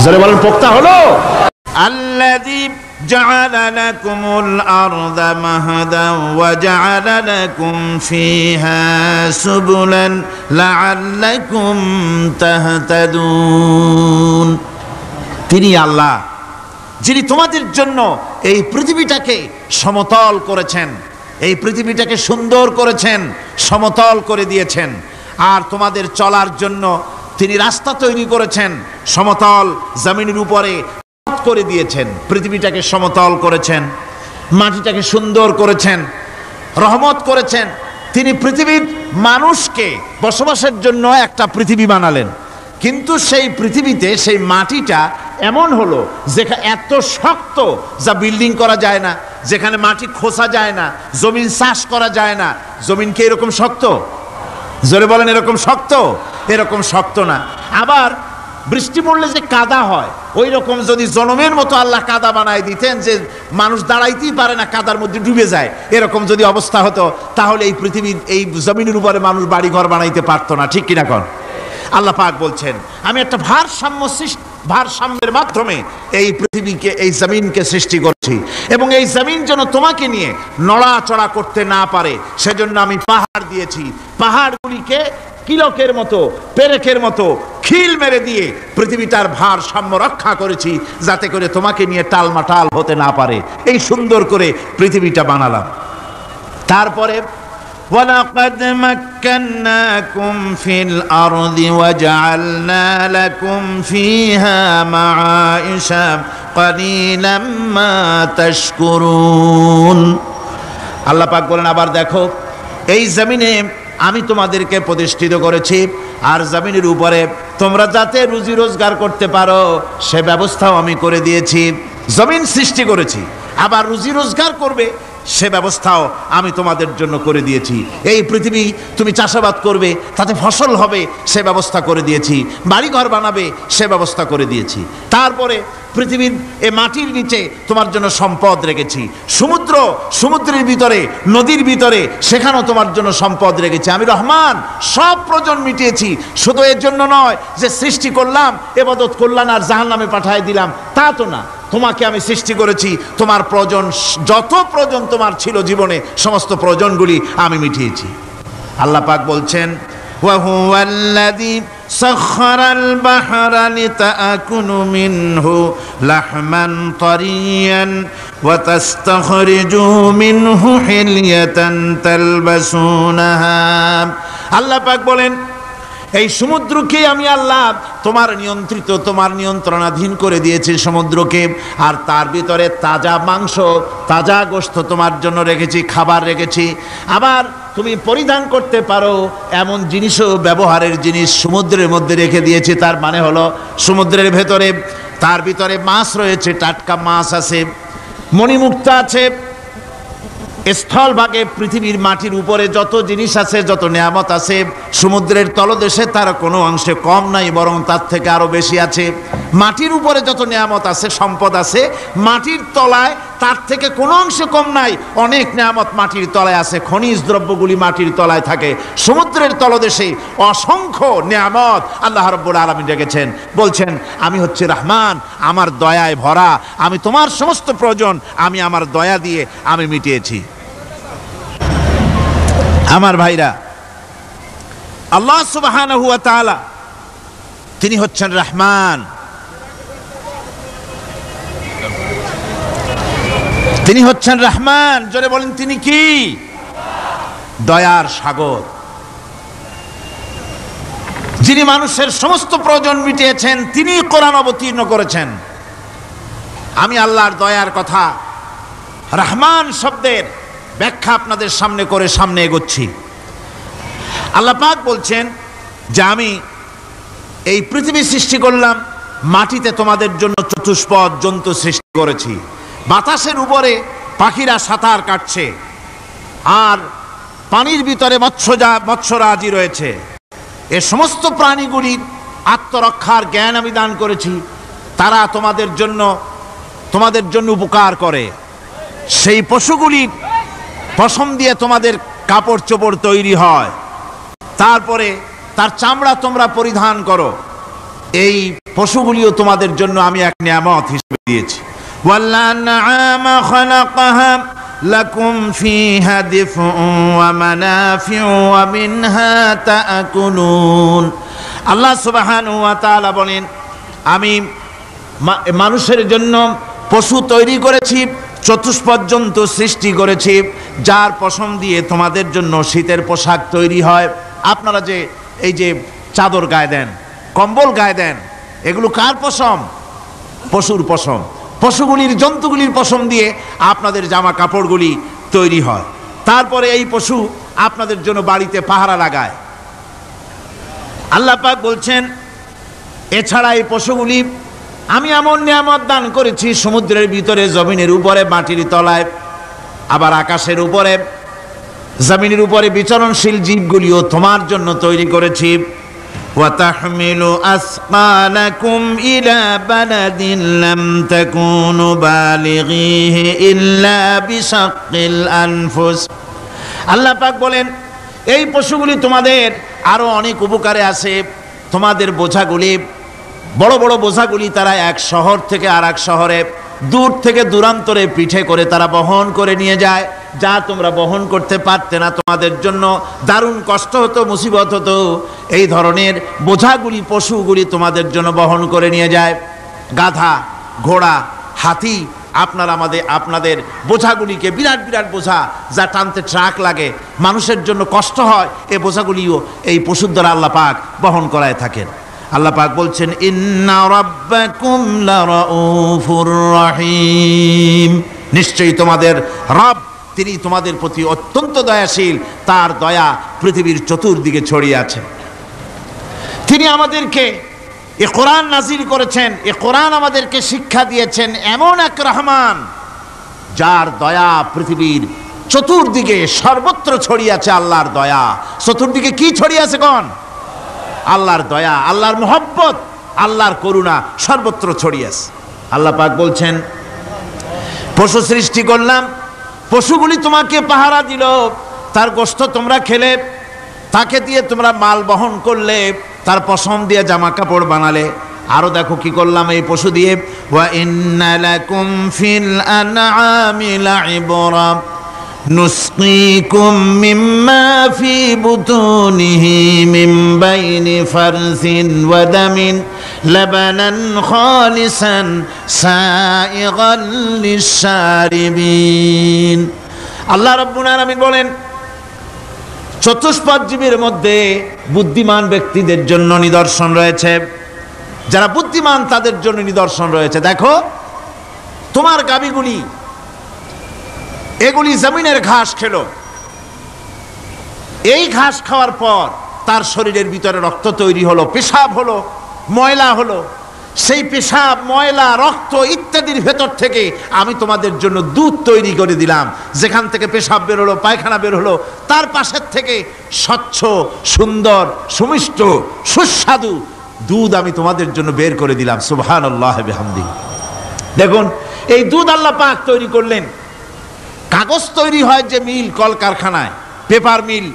জোরে বলেন, পোক্তা হলো? আল্লাযী জাআলা লাকুমুল আরদা মাহাদান ওয়া জাআলা লাকুম ফীহা সুবুলান লাআল্লাকুম তাহতাদুন। তিনি আল্লাহ যিনি তোমাদের জন্য এই পৃথিবীটাকে সমতল করেছেন, এই পৃথিবীটাকে সুন্দর করেছেন, সমতল করে দিয়েছেন। আর তোমাদের চলার জন্য তিনি রাস্তা তৈরি করেছেন, সমতল জমিনের উপরে করে দিয়েছেন, পৃথিবীটাকে সমতল করেছেন, মাটিটাকে সুন্দর করেছেন, রহমত করেছেন। তিনি পৃথিবীর মানুষকে বসবাসের জন্য একটা পৃথিবী বানালেন, কিন্তু সেই পৃথিবীতে সেই মাটিটা এমন হলো যেখানে এত শক্ত যা বিল্ডিং করা যায় না, যেখানে মাটি খোসা যায় না, জমিন চাষ করা যায় না। জমিন কি এরকম শক্ত? জোরে বলেন, এরকম শক্ত? এরকম শক্ত না। আবার বৃষ্টি পড়লে যে কাদা হয়, ওই রকম যদি জনমের মতো আল্লাহ কাদা বানায় দিতেন যে মানুষ দাঁড়াইতেই পারে না, কাদার মধ্যে ডুবে যায়, এরকম যদি অবস্থা হতো, তাহলে এই পৃথিবীর এই জমিনের উপরে মানুষ বাড়ি ঘর বানাইতে পারতো না। ঠিক কিনা কন? আল্লাহ পাক বলছেন, আমি একটা ভারসাম্য ভারসাম্যের মাধ্যমে এই পৃথিবীকে, এই জমিনকে সৃষ্টি করছি, এবং এই জমিন যেন তোমাকে নিয়ে নড়াচড়া করতে না পারে সেজন্য আমি পাহাড় দিয়েছি। পাহাড়গুলিকে কিলকের মতো, পেরেকের মতো খিল মেরে দিয়ে পৃথিবীটার ভারসাম্য রক্ষা করেছি, যাতে করে তোমাকে নিয়ে টালমাটাল হতে না পারে। এই সুন্দর করে পৃথিবীটা বানালাম। তারপরে وَلَقَدْ مَكَّنَّاكُمْ فِي الْأَرْضِ وَجَعَلْنَا لَكُمْ فِيهَا مَعَائِشَ قَلِيلًا مَا تَشْكُرُونَ। আল্লাহ পাক বলেন, আবার দেখো, এই জমিনে আমি তোমাদেরকে প্রতিষ্ঠিত করেছি, আর জমিনের উপরে তোমরা যাতে রুজি রোজগার করতে পারো সে ব্যবস্থাও আমি করে দিয়েছি। জমিন সৃষ্টি করেছি, আবার রুজি রোজগার করবে সে ব্যবস্থাও আমি তোমাদের জন্য করে দিয়েছি। এই পৃথিবী তুমি চাষাবাদ করবে, তাতে ফসল হবে সে ব্যবস্থা করে দিয়েছি। বাড়িঘর বানাবে সে ব্যবস্থা করে দিয়েছি। তারপরে পৃথিবীর এ মাটির নিচে তোমার জন্য সম্পদ রেখেছি। সমুদ্র, সমুদ্রের ভিতরে, নদীর ভিতরে, সেখানেও তোমার জন্য সম্পদ রেখেছি। আমি রহমান, সব প্রয়োজন মিটিয়েছি। শুধু এর জন্য নয় যে সৃষ্টি করলাম, ইবাদত করলাম আর জাহান্নামে পাঠিয়ে দিলাম, তা তো না। তোমাকে আমি সৃষ্টি করেছি, তোমার প্রয়োজন, যত প্রয়োজন তোমার ছিল জীবনে, সমস্ত প্রয়োজনগুলি আমি মিটিয়েছি। আল্লাহ পাক বলছেন, وَهُوَ الَّذِي سَخَّرَ الْبَحْرَ لِتَأْكُلُوا مِنْهُ لَحْمًا طَرِيًّا وَتَسْتَخْرِجُوا مِنْهُ حِلْيَةً تَلْبَسُونَهَا। আল্লাহ পাক বলেন, এই সমুদ্রকে আমি আল্লাহ তোমার নিয়ন্ত্রিত, তোমার নিয়ন্ত্রণাধীন করে দিয়েছি সমুদ্রকে, আর তার ভিতরে তাজা মাংস, তাজা গোশত তোমার জন্য রেখেছি, খাবার রেখেছি। আবার তুমি পরিধান করতে পারো এমন জিনিসও, ব্যবহারের জিনিস সমুদ্রের মধ্যে রেখে দিয়েছি। তার মানে হলো সমুদ্রের ভেতরে, তার ভিতরে মাছ রয়েছে, টাটকা মাছ আছে, মণিমুক্তা আছে। স্থলভাগে পৃথিবীর মাটির উপরে যত জিনিস আছে, যত নিয়ামত আছে, সমুদ্রের তলদেশে তার কোনো অংশে কম নাই, বরং তার থেকে আরো বেশি আছে। মাটির উপরে যত নিয়ামত আছে, সম্পদ আছে, মাটির তলায় তার থেকে কোনো অংশে কম নাই। অনেক নিয়ামত মাটির তলায় আছে, খনিজ দ্রব্যগুলি মাটির তলায় থাকে। সমুদ্রের তলদেশে অসংখ্য নিয়ামত আল্লাহ রাব্বুল আলামিন রেখেছেন। বলছেন, আমি হচ্ছে রহমান, আমার দয়ায় ভরা, আমি তোমার সমস্ত প্রয়োজন আমি আমার দয়া দিয়ে আমি মিটিয়েছি। আমার ভাইরা, আল্লাহ সুবহানাহু ওয়া তাআলা তিনি হচ্ছেন রহমান, তিনি হচ্ছেন রহমান। জোরে বলেন, তিনি কি? দয়ার সাগর, যিনি মানুষের সমস্ত প্রয়োজন মিটিয়েছেন, তিনি কোরআন অবতীর্ণ করেছেন। আমি আল্লাহর দয়ার কথা, রহমান শব্দের ব্যাখ্যা আপনাদের সামনে করে সামনে এগোচ্ছি। আল্লাহ পাক বলছেন যে আমি এই পৃথিবী সৃষ্টি করলাম, মাটিতে তোমাদের জন্য চতুষ্পদ জন্তু সৃষ্টি করেছি, বাতাসের উপরে পাখিরা সাঁতার কাটছে, আর পানির ভিতরে মৎস্যরাজি রয়েছে। এ সমস্ত প্রাণীগুলির আত্মরক্ষার জ্ঞান আমি দান করেছি। তারা তোমাদের জন্য উপকার করে। সেই পশুগুলির পশম দিয়ে তোমাদের কাপড় চোপড় তৈরি হয়, তারপরে তার চামড়া তোমরা পরিধান করো। এই পশুগুলিও তোমাদের জন্য আমি এক নিয়ামত হিসেবে দিয়েছি। وَالْأَنْعَامَ خَلَقَهَا لَكُمْ فِيهَا دِفْءٌ وَمَنَافِعُ وَمِنْهَا تَأْكُلُونَ। আল্লাহ সুবহানাহু ওয়া তাআলা বলেন, আমি মানুষের জন্য পশু তৈরি করেছি, চতুষ্পদ জন্তু সৃষ্টি করেছি, যার পশম দিয়ে তোমাদের জন্য শীতের পোশাক তৈরি হয়। আপনারা যে এই যে চাদর গায়ে দেন, কম্বল গায়ে দেন, এগুলো কার পশম? পশুর পশম। পশুগুলির, জন্তুগুলির পশম দিয়ে আপনাদের জামা কাপড়গুলি তৈরি হয়। তারপরে এই পশু আপনাদের জন্য বাড়িতে পাহারা লাগায়। আল্লাহ পাক বলছেন, এছাড়া এই পশুগুলি আমি এমন নিয়ামত দান করেছি সমুদ্রের ভিতরে, জমিনের উপরে, মাটির তলায়, আবার আকাশের উপরে, জমিনের উপরে বিচরণশীল জীবগুলিও তোমার জন্য তৈরি করেছি। وَتَحْمِلُ أَثْقَالَكُمْ إِلَى بَلَدٍ لَّمْ تَكُونُوا بَالِغِيهِ إِلَّا بِشَقِّ الْأَنفُسِ। আল্লাহ পাক বলেন, এই পশুগুলি তোমাদের আরো অনেক উপকারে আসে। তোমাদের বোঝাগুলি বড় বড় বোঝাগুলি তারা এক শহর থেকে আর এক শহরে, দূর থেকে দূরান্তরে পিঠে করে তারা বহন করে নিয়ে যায়। যা তোমরা বহন করতে পারতে না, তোমাদের জন্য দারুণ কষ্ট হতো, মুসিবত হতো। এই ধরনের বোঝাগুলি, পশুগুলি তোমাদের জন্য বহন করে নিয়ে যায়। গাধা, ঘোড়া, হাতি আপনাদের বোঝাগুলিকে, বিরাট বিরাট বোঝা যা টানতে ট্রাক লাগে, মানুষের জন্য কষ্ট হয়, এই বোঝাগুলিও এই পশুর দ্বারা আল্লাহ পাক বহন করায় থাকেন। আল্লাহ পাক বলছেন, ইন্না রাব্বাকুম লারাউফুর রহিম, নিশ্চয়ই তোমাদের রব, তিনি তোমাদের প্রতি অত্যন্ত দয়াশীল, তার দয়া পৃথিবীর চতুর্দিকে ছড়িয়ে আছে। তিনি আমাদেরকে এ কোরআন নাজিল করেছেন, এ কোরআন আমাদেরকে শিক্ষা দিয়েছেন এমন এক রহমান, যার দয়া পৃথিবীর চতুর্দিকে সর্বত্র ছড়িয়ে আছে। আল্লাহর দয়া চতুর্দিকে কি ছড়িয়ে আছে কোন? আল্লাহর দয়া, আল্লাহর মোহব্বত, আল্লাহর করুণা সর্বত্র ছড়িয়ে আছে। আল্লাহ পাক বলছেন, পশু সৃষ্টি করলাম, পশুগুলি তোমাকে পাহারা দিল, তার গোশত তোমরা খেলে, তাকে দিয়ে তোমরা মাল বহন করলে, তার পশম দিয়ে জামা কাপড় বানালে। আরো দেখো কি করলাম এই পশু দিয়ে, ওয়া ইন্না লাকুম ফিল আনআমি লাইবরা নুসকিকুম মিম্মা ফি বুতুনিহি মিন বাইনি ফারসিন ওয়া দামিন লাবানান খালিসান সাইগান লিশ-শারিবিন। আল্লাহ রাব্বুল আলামিন বলেন, চতুষ্পদ জীবের মধ্যে বুদ্ধিমান ব্যক্তিদের জন্য নিদর্শন রয়েছে। যারা বুদ্ধিমান তাদের জন্য নিদর্শন রয়েছে। দেখো, তোমার গাভীগুলি এগুলি জমিনের ঘাস খেলো, এই ঘাস খাওয়ার পর তার শরীরের ভিতরে রক্ত তৈরি হলো, পেশাব হলো, ময়লা হলো। সেই পেশাব, ময়লা, রক্ত ইত্যাদির ভেতর থেকে আমি তোমাদের জন্য দুধ তৈরি করে দিলাম। যেখান থেকে পেশাব বের হলো, পায়খানা বের হলো, তার পাশের থেকে স্বচ্ছ, সুন্দর, সুমিষ্ট, সুস্বাদু দুধ আমি তোমাদের জন্য বের করে দিলাম। সুবহানাল্লাহ বিহামদিহি। দেখুন, এই দুধ আল্লাহ পাক তৈরি করলেন। কাগজ তৈরি হয় যে মিল, কলকারখানায়, পেপার মিল,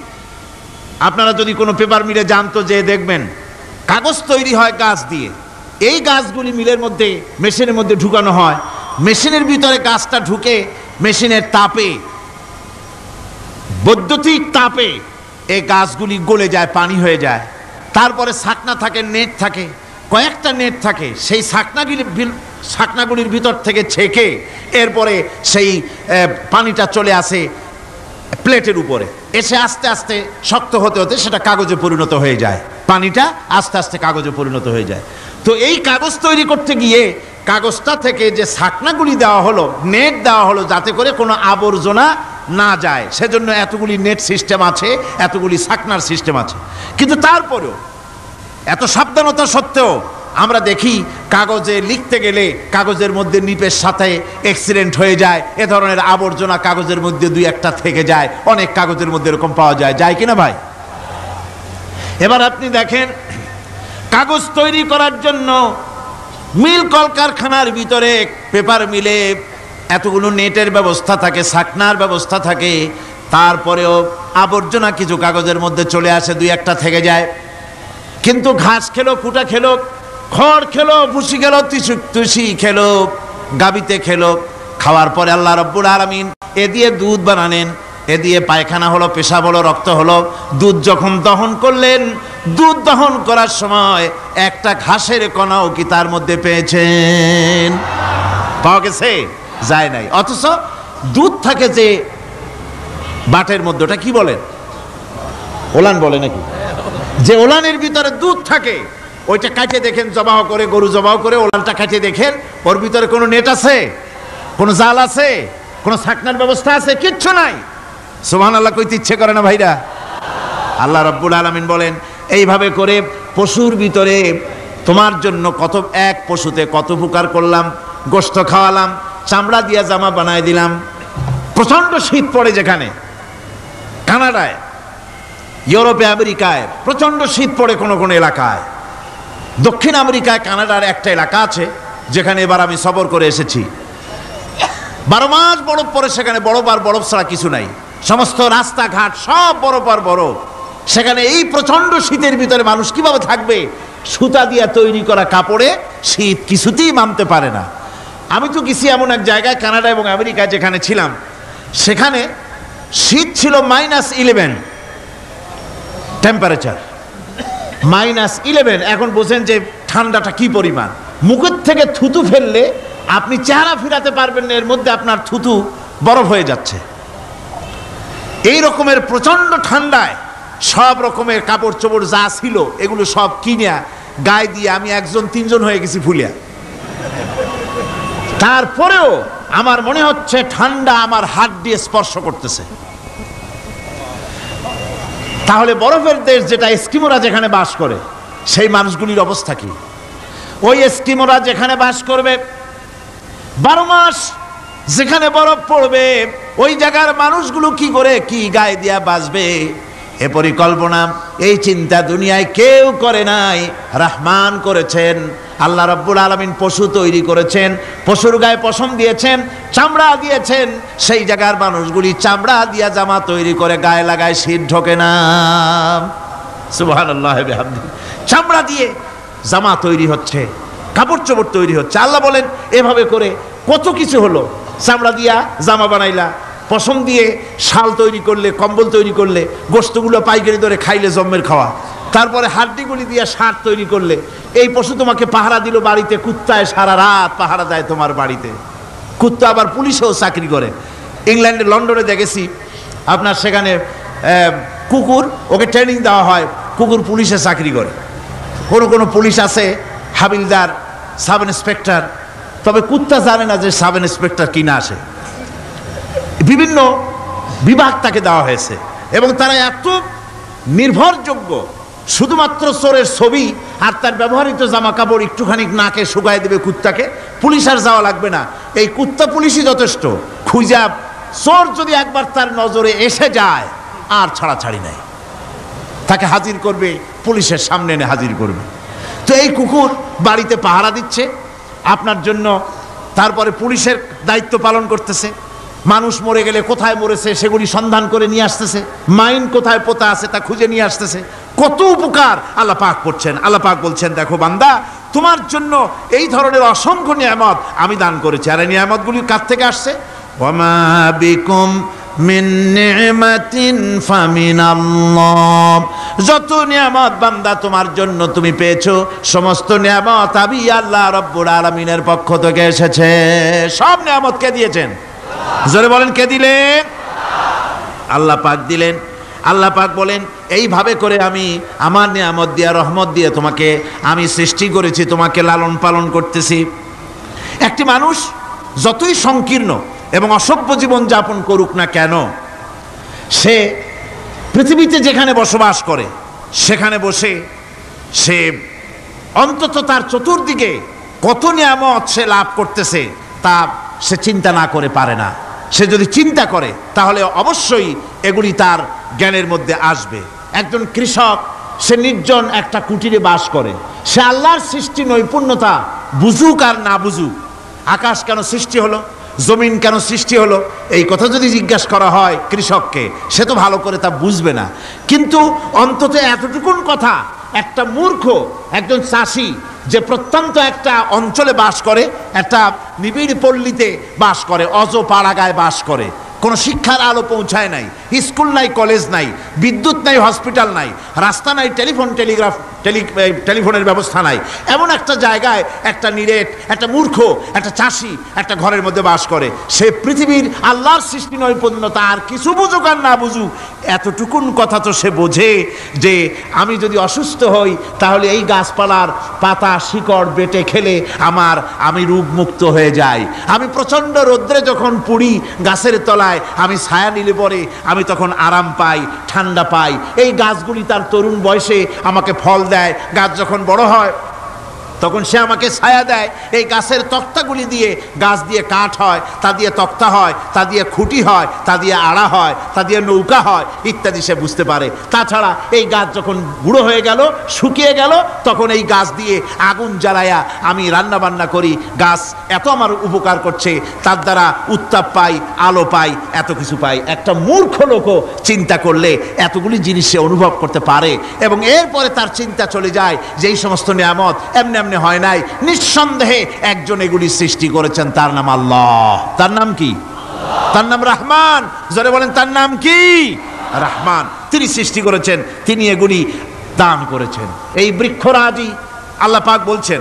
আপনারা যদি কোনো পেপার মিলে যান তো যে দেখবেন কাগজ তৈরি হয় গাছ দিয়ে। এই গাছগুলি মিলের মধ্যে, মেশিনের মধ্যে ঢুকানো হয়। মেশিনের ভিতরে গাছটা ঢুকে মেশিনের তাপে, বৈদ্যুতিক তাপে এই গাছগুলি গলে যায়, পানি হয়ে যায়। তারপরে ছাকনা থাকে, নেট থাকে, কয়েকটা নেট থাকে। সেই ছাকনাগুলির ভিতর থেকে ছেঁকে এরপরে সেই পানিটা চলে আসে প্লেটের উপরে, এসে আস্তে আস্তে শক্ত হতে হতে সেটা কাগজে পরিণত হয়ে যায়। পানিটা আস্তে আস্তে কাগজে পরিণত হয়ে যায়। তো এই কাগজ তৈরি করতে গিয়ে কাগজটা থেকে যে ছাকনাগুলি দেওয়া হলো, নেট দেওয়া হলো, যাতে করে কোনো আবর্জনা না যায়, সেজন্য এতগুলি নেট সিস্টেম আছে, এতগুলি ছাকনার সিস্টেম আছে। কিন্তু তারপরেও এত সাবধানতা সত্ত্বেও আমরা দেখি কাগজে লিখতে গেলে কাগজের মধ্যে নিপের সাথে অ্যাক্সিডেন্ট হয়ে যায়। এ ধরনের আবর্জনা কাগজের মধ্যে দুই একটা থেকে যায়, অনেক কাগজের মধ্যে এরকম পাওয়া যায়, যায় কিনা ভাই? এবার আপনি দেখেন, কাগজ তৈরি করার জন্য মিল কলকারখানার ভিতরে, পেপার মিলে এতগুলো নেটের ব্যবস্থা থাকে, ছাকনার ব্যবস্থা থাকে। তারপরেও আবর্জনা কিছু কাগজের মধ্যে চলে আসে, দুই একটা থেকে যায়। কিন্তু ঘাস খেলো, কুটা খেলো, খড় খেলো, ভুসি খেলো, তুষি খেলো, গাবিতে খেলো, খাওয়ার পরে আল্লাহ রাব্বুল আলামিন এ দিয়ে দুধ বানালেন। এ দিয়ে পায়খানা হলো, পেশাব হলো, রক্ত হলো। দুধ যখন দহন করলেন, দুধ দহন করার সময় একটা ঘাসের কণাও কি তার মধ্যে পেয়েছেন? পাওয়া গেছে? যায় নাই। অথচ দুধ থাকে যে বাটের মধ্যে, ওটা কি বলেন? ওলান বলে নাকি? যে ওলানের ভিতরে দুধ থাকে, ওইটা কাটে দেখেন, জবাহ করে, গরু জবাহ করে ওলানটা কাটে দেখেন, ওর ভিতরে কোনো নেট আছে, কোনো জাল আছে, কোনো ছাকনার ব্যবস্থা আছে? কিচ্ছু নাই। সুবহানাল্লাহ কইতে ইচ্ছে করে না ভাইরা? আল্লাহ রাব্বুল আলামিন বলেন, এইভাবে করে পশুর ভিতরে তোমার জন্য কত, এক পশুতে কত উপকার করলাম। গোশত খাওয়ালাম, চামড়া দিয়া জামা বানায় দিলাম। প্রচন্ড শীত পড়ে যেখানে, কানাডায়, ইউরোপে, আমেরিকায় প্রচন্ড শীত পড়ে কোনো কোনো এলাকায়। দক্ষিণ আমেরিকায়, কানাডার একটা এলাকা আছে যেখানে এবার আমি সফর করে এসেছি। 12 মাস বরফ পড়ে সেখানে, বরফ আর বরফ ছাড়া কিছু নাই। সমস্ত রাস্তাঘাট সব বরফ আর বরফ। সেখানে এই প্রচন্ড শীতের ভিতরে মানুষ কিভাবে থাকবে? সুতা দিয়ে তৈরি করা কাপড়ে শীত কিছুতেই মানতে পারে না। আমি তো গেছি এমন এক জায়গায়, কানাডা এবং আমেরিকায় যেখানে ছিলাম, সেখানে শীত ছিল -11 টেম্পারেচার, -11। এখন বোঝেন যে ঠান্ডাটা কি পরিমাণ। মুখের থেকে থুতু ফেললে আপনি চেহারা ফিরাতে পারবেন না, এর মধ্যে আপনার থুতু বরফ হয়ে যাচ্ছে। এই রকমের প্রচন্ড ঠান্ডায় সব রকমের কাপড় চোপড় যা ছিল এগুলো সব কিনে গায়ে দিয়ে আমি 1 জন 3 জন হয়ে গেছি ফুলিয়া। তারপরেও আমার মনে হচ্ছে ঠান্ডা আমার হাত দিয়ে স্পর্শ করতেছে। তাহলে বরফের দেশ যেটা, এস্কিমোরা যেখানে বাস করে, সেই মানুষগুলির অবস্থা কি? ওই এস্কিমোরা যেখানে বাস করবে 12 মাস যেখানে বরফ পড়বে, ওই জায়গার মানুষগুলো কি করে কি গায়ে দিয়া বাঁচবে? এ পরিকল্পনা, এই চিন্তা দুনিয়ায় কেউ করে নাই, রহমান করেছেন। আল্লাহ রাব্বুল আলামিন পশু তৈরি করেছেন, পশুর গায়ে পশম দিয়েছেন, চামড়া দিয়েছেন। সেই জায়গার মানুষগুলি চামড়া দিয়া জামা তৈরি করে গায়ে লাগায়, শীত ঢোকে না। সুবহানাল্লাহ বিহামদিহি। চামড়া দিয়ে জামা তৈরি হচ্ছে, কাপড় চোপড় তৈরি হচ্ছে। আল্লাহ বলেন এভাবে করে কত কিছু হলো। চামড়া দিয়া জামা বানাইলা, পশম দিয়ে শাল তৈরি করলে, কম্বল তৈরি করলে, গোশতগুলো পাইকারি দরে খাইলে জম্মের খাওয়া। তারপরে হাড্ডিগুলি দিয়ে শার্ট তৈরি করলে। এই পশু তোমাকে পাহারা দিল বাড়িতে, কুত্তায় সারা রাত পাহারা দেয় তোমার বাড়িতে। কুত্তা আবার পুলিশেও চাকরি করে। ইংল্যান্ডে, লন্ডনে দেখেছি আপনার, সেখানে কুকুর, ওকে ট্রেনিং দেওয়া হয়, কুকুর পুলিশে চাকরি করে। কোনো পুলিশ আছে হাবিলদার, সাব ইন্সপেক্টর, তবে কুত্তা জানে না যে সাব ইন্সপেক্টর কিনা আসে। বিভিন্ন বিভাগ তাকে দেওয়া হয়েছে এবং তারা এত নির্ভরযোগ্য, শুধুমাত্র চোরের ছবি আর তার ব্যবহৃত জামা কাপড় একটুখানি নাকে শুকায় দেবে কুত্তাকে, পুলিশ আর যাওয়া লাগবে না। এই কুত্তা পুলিশই যথেষ্ট। খুঁজা চোর যদি একবার তার নজরে এসে যায় আর ছাড়াছাড়ি নাই, তাকে হাজির করবে, পুলিশের সামনে এনে হাজির করবে। তো এই কুকুর বাড়িতে পাহারা দিচ্ছে আপনার জন্য, তারপরে পুলিশের দায়িত্ব পালন করতেছে। মানুষ মরে গেলে কোথায় মরেছে সেগুলি সন্ধান করে নিয়ে আসতেছে, মাইন কোথায় পোতা আছে তা খুঁজে নিয়ে আসতেছে। কত উপকার আল্লাহ পাক করছেন। আল্লাহ পাক বলছেন, দেখো বান্দা, তোমার জন্য এই ধরনের অসংখ্য নিয়ামত আমি দান করেছি। আর এই নিয়ামতগুলি কার থেকে আসছে? ওয়ামা বিকুম মিন নি'মাতিন ফামিনাল্লাহ। যত নিয়ামত বান্দা তোমার জন্য তুমি পেয়েছো, সমস্ত নিয়ামত আমি আল্লাহ রাব্বুল আলামিনের পক্ষ থেকে এসেছে। সব নিয়ামত কে দিয়েছেন? জোরে বলেন, কে দিলেন? আল্লাহ পাক দিলেন। আল্লাহ পাক বলেন, এইভাবে করে আমি আমার নিয়ামত দিয়ে, রহমত দিয়ে তোমাকে আমি সৃষ্টি করেছি, তোমাকে লালন পালন করতেছি। একটি মানুষ যতই সংকীর্ণ এবং অসভ্য জীবন যাপন করুক না কেন, সে পৃথিবীতে যেখানে বসবাস করে সেখানে বসে সে অন্তত তার চতুর্দিকে কত নিয়ামত সে লাভ করতেছে তা সে চিন্তা না করে পারে না। সে যদি চিন্তা করে তাহলে অবশ্যই এগুলি তার জ্ঞানের মধ্যে আসবে। একজন কৃষক, সে নির্জন একটা কুটিরে বাস করে। সে আল্লাহর সৃষ্টি নৈপুণ্যতা বুঝুক আর না বুঝুক, আকাশ কেন সৃষ্টি হলো, জমিন কেন সৃষ্টি হলো, এই কথা যদি জিজ্ঞাসা করা হয় কৃষককে, সে তো ভালো করে তা বুঝবে না। কিন্তু অন্তত এতটুকুন কথা একটা মূর্খ, একজন চাষি যে প্রত্যন্ত একটা অঞ্চলে বাস করে, একটা নিবিড় পল্লীতে বাস করে, অজ পাড়াগায় বাস করে, কোনো শিক্ষার আলো পৌঁছায় নাই, স্কুল নাই, কলেজ নাই, বিদ্যুৎ নাই, হসপিটাল নাই, রাস্তা নাই, টেলিফোনের ব্যবস্থা নাই, এমন একটা জায়গায় একটা নিরেট, একটা মূর্খ, একটা চাষি একটা ঘরের মধ্যে বাস করে। সে পৃথিবীর আল্লাহর সৃষ্টি নৈপুণ্যতা আর কিছু বুঝুক আর না বুঝুক, এতটুকুন কথা তো সে বোঝে যে আমি যদি অসুস্থ হই তাহলে এই গাছপালার পাতা শিকড় বেটে খেলে আমি রোগমুক্ত হয়ে যাই। আমি প্রচণ্ড রৌদ্রে যখন পুড়ি গাছের তলায়, আমি ছায়া নিলে পরে আমি তখন আরাম পাই, ঠান্ডা পাই। এই গাছগুলি তার তরুণ বয়সে আমাকে ফল দেয়, গাছ যখন বড় হয় তখন সে আমাকে ছায়া দেয়। এই গাছের তক্তাগুলি দিয়ে, গাছ দিয়ে কাঠ হয়, তা দিয়ে তক্তা হয়, তা দিয়ে খুঁটি হয়, তা দিয়ে আড়া হয়, তা দিয়ে নৌকা হয় ইত্যাদি সে বুঝতে পারে। তাছাড়া এই গাছ যখন বুড়ো হয়ে গেল, শুকিয়ে গেল, তখন এই গাছ দিয়ে আগুন জ্বালায়া আমি রান্না বান্না করি। গাছ এত আমার উপকার করছে, তার দ্বারা উত্তাপ পাই, আলো পাই, এত কিছু পাই। একটা মূর্খ লোকও চিন্তা করলে এতগুলি জিনিস সে অনুভব করতে পারে, এবং এরপরে তার চিন্তা চলে যায় যে এই সমস্ত নিয়ামত এমনি এমনি হয় নাই, নিঃসন্দেহে একজন এগুলি সৃষ্টি করেছেন, তার নাম আল্লাহ। তার নাম কি? তার নাম রহমান। যারা বলেন তার নাম কি? রহমান। তিনি সৃষ্টি করেছেন, তিনি এগুলি দান করেছেন। এই বৃক্ষরাজি আল্লাহ পাক বলছেন,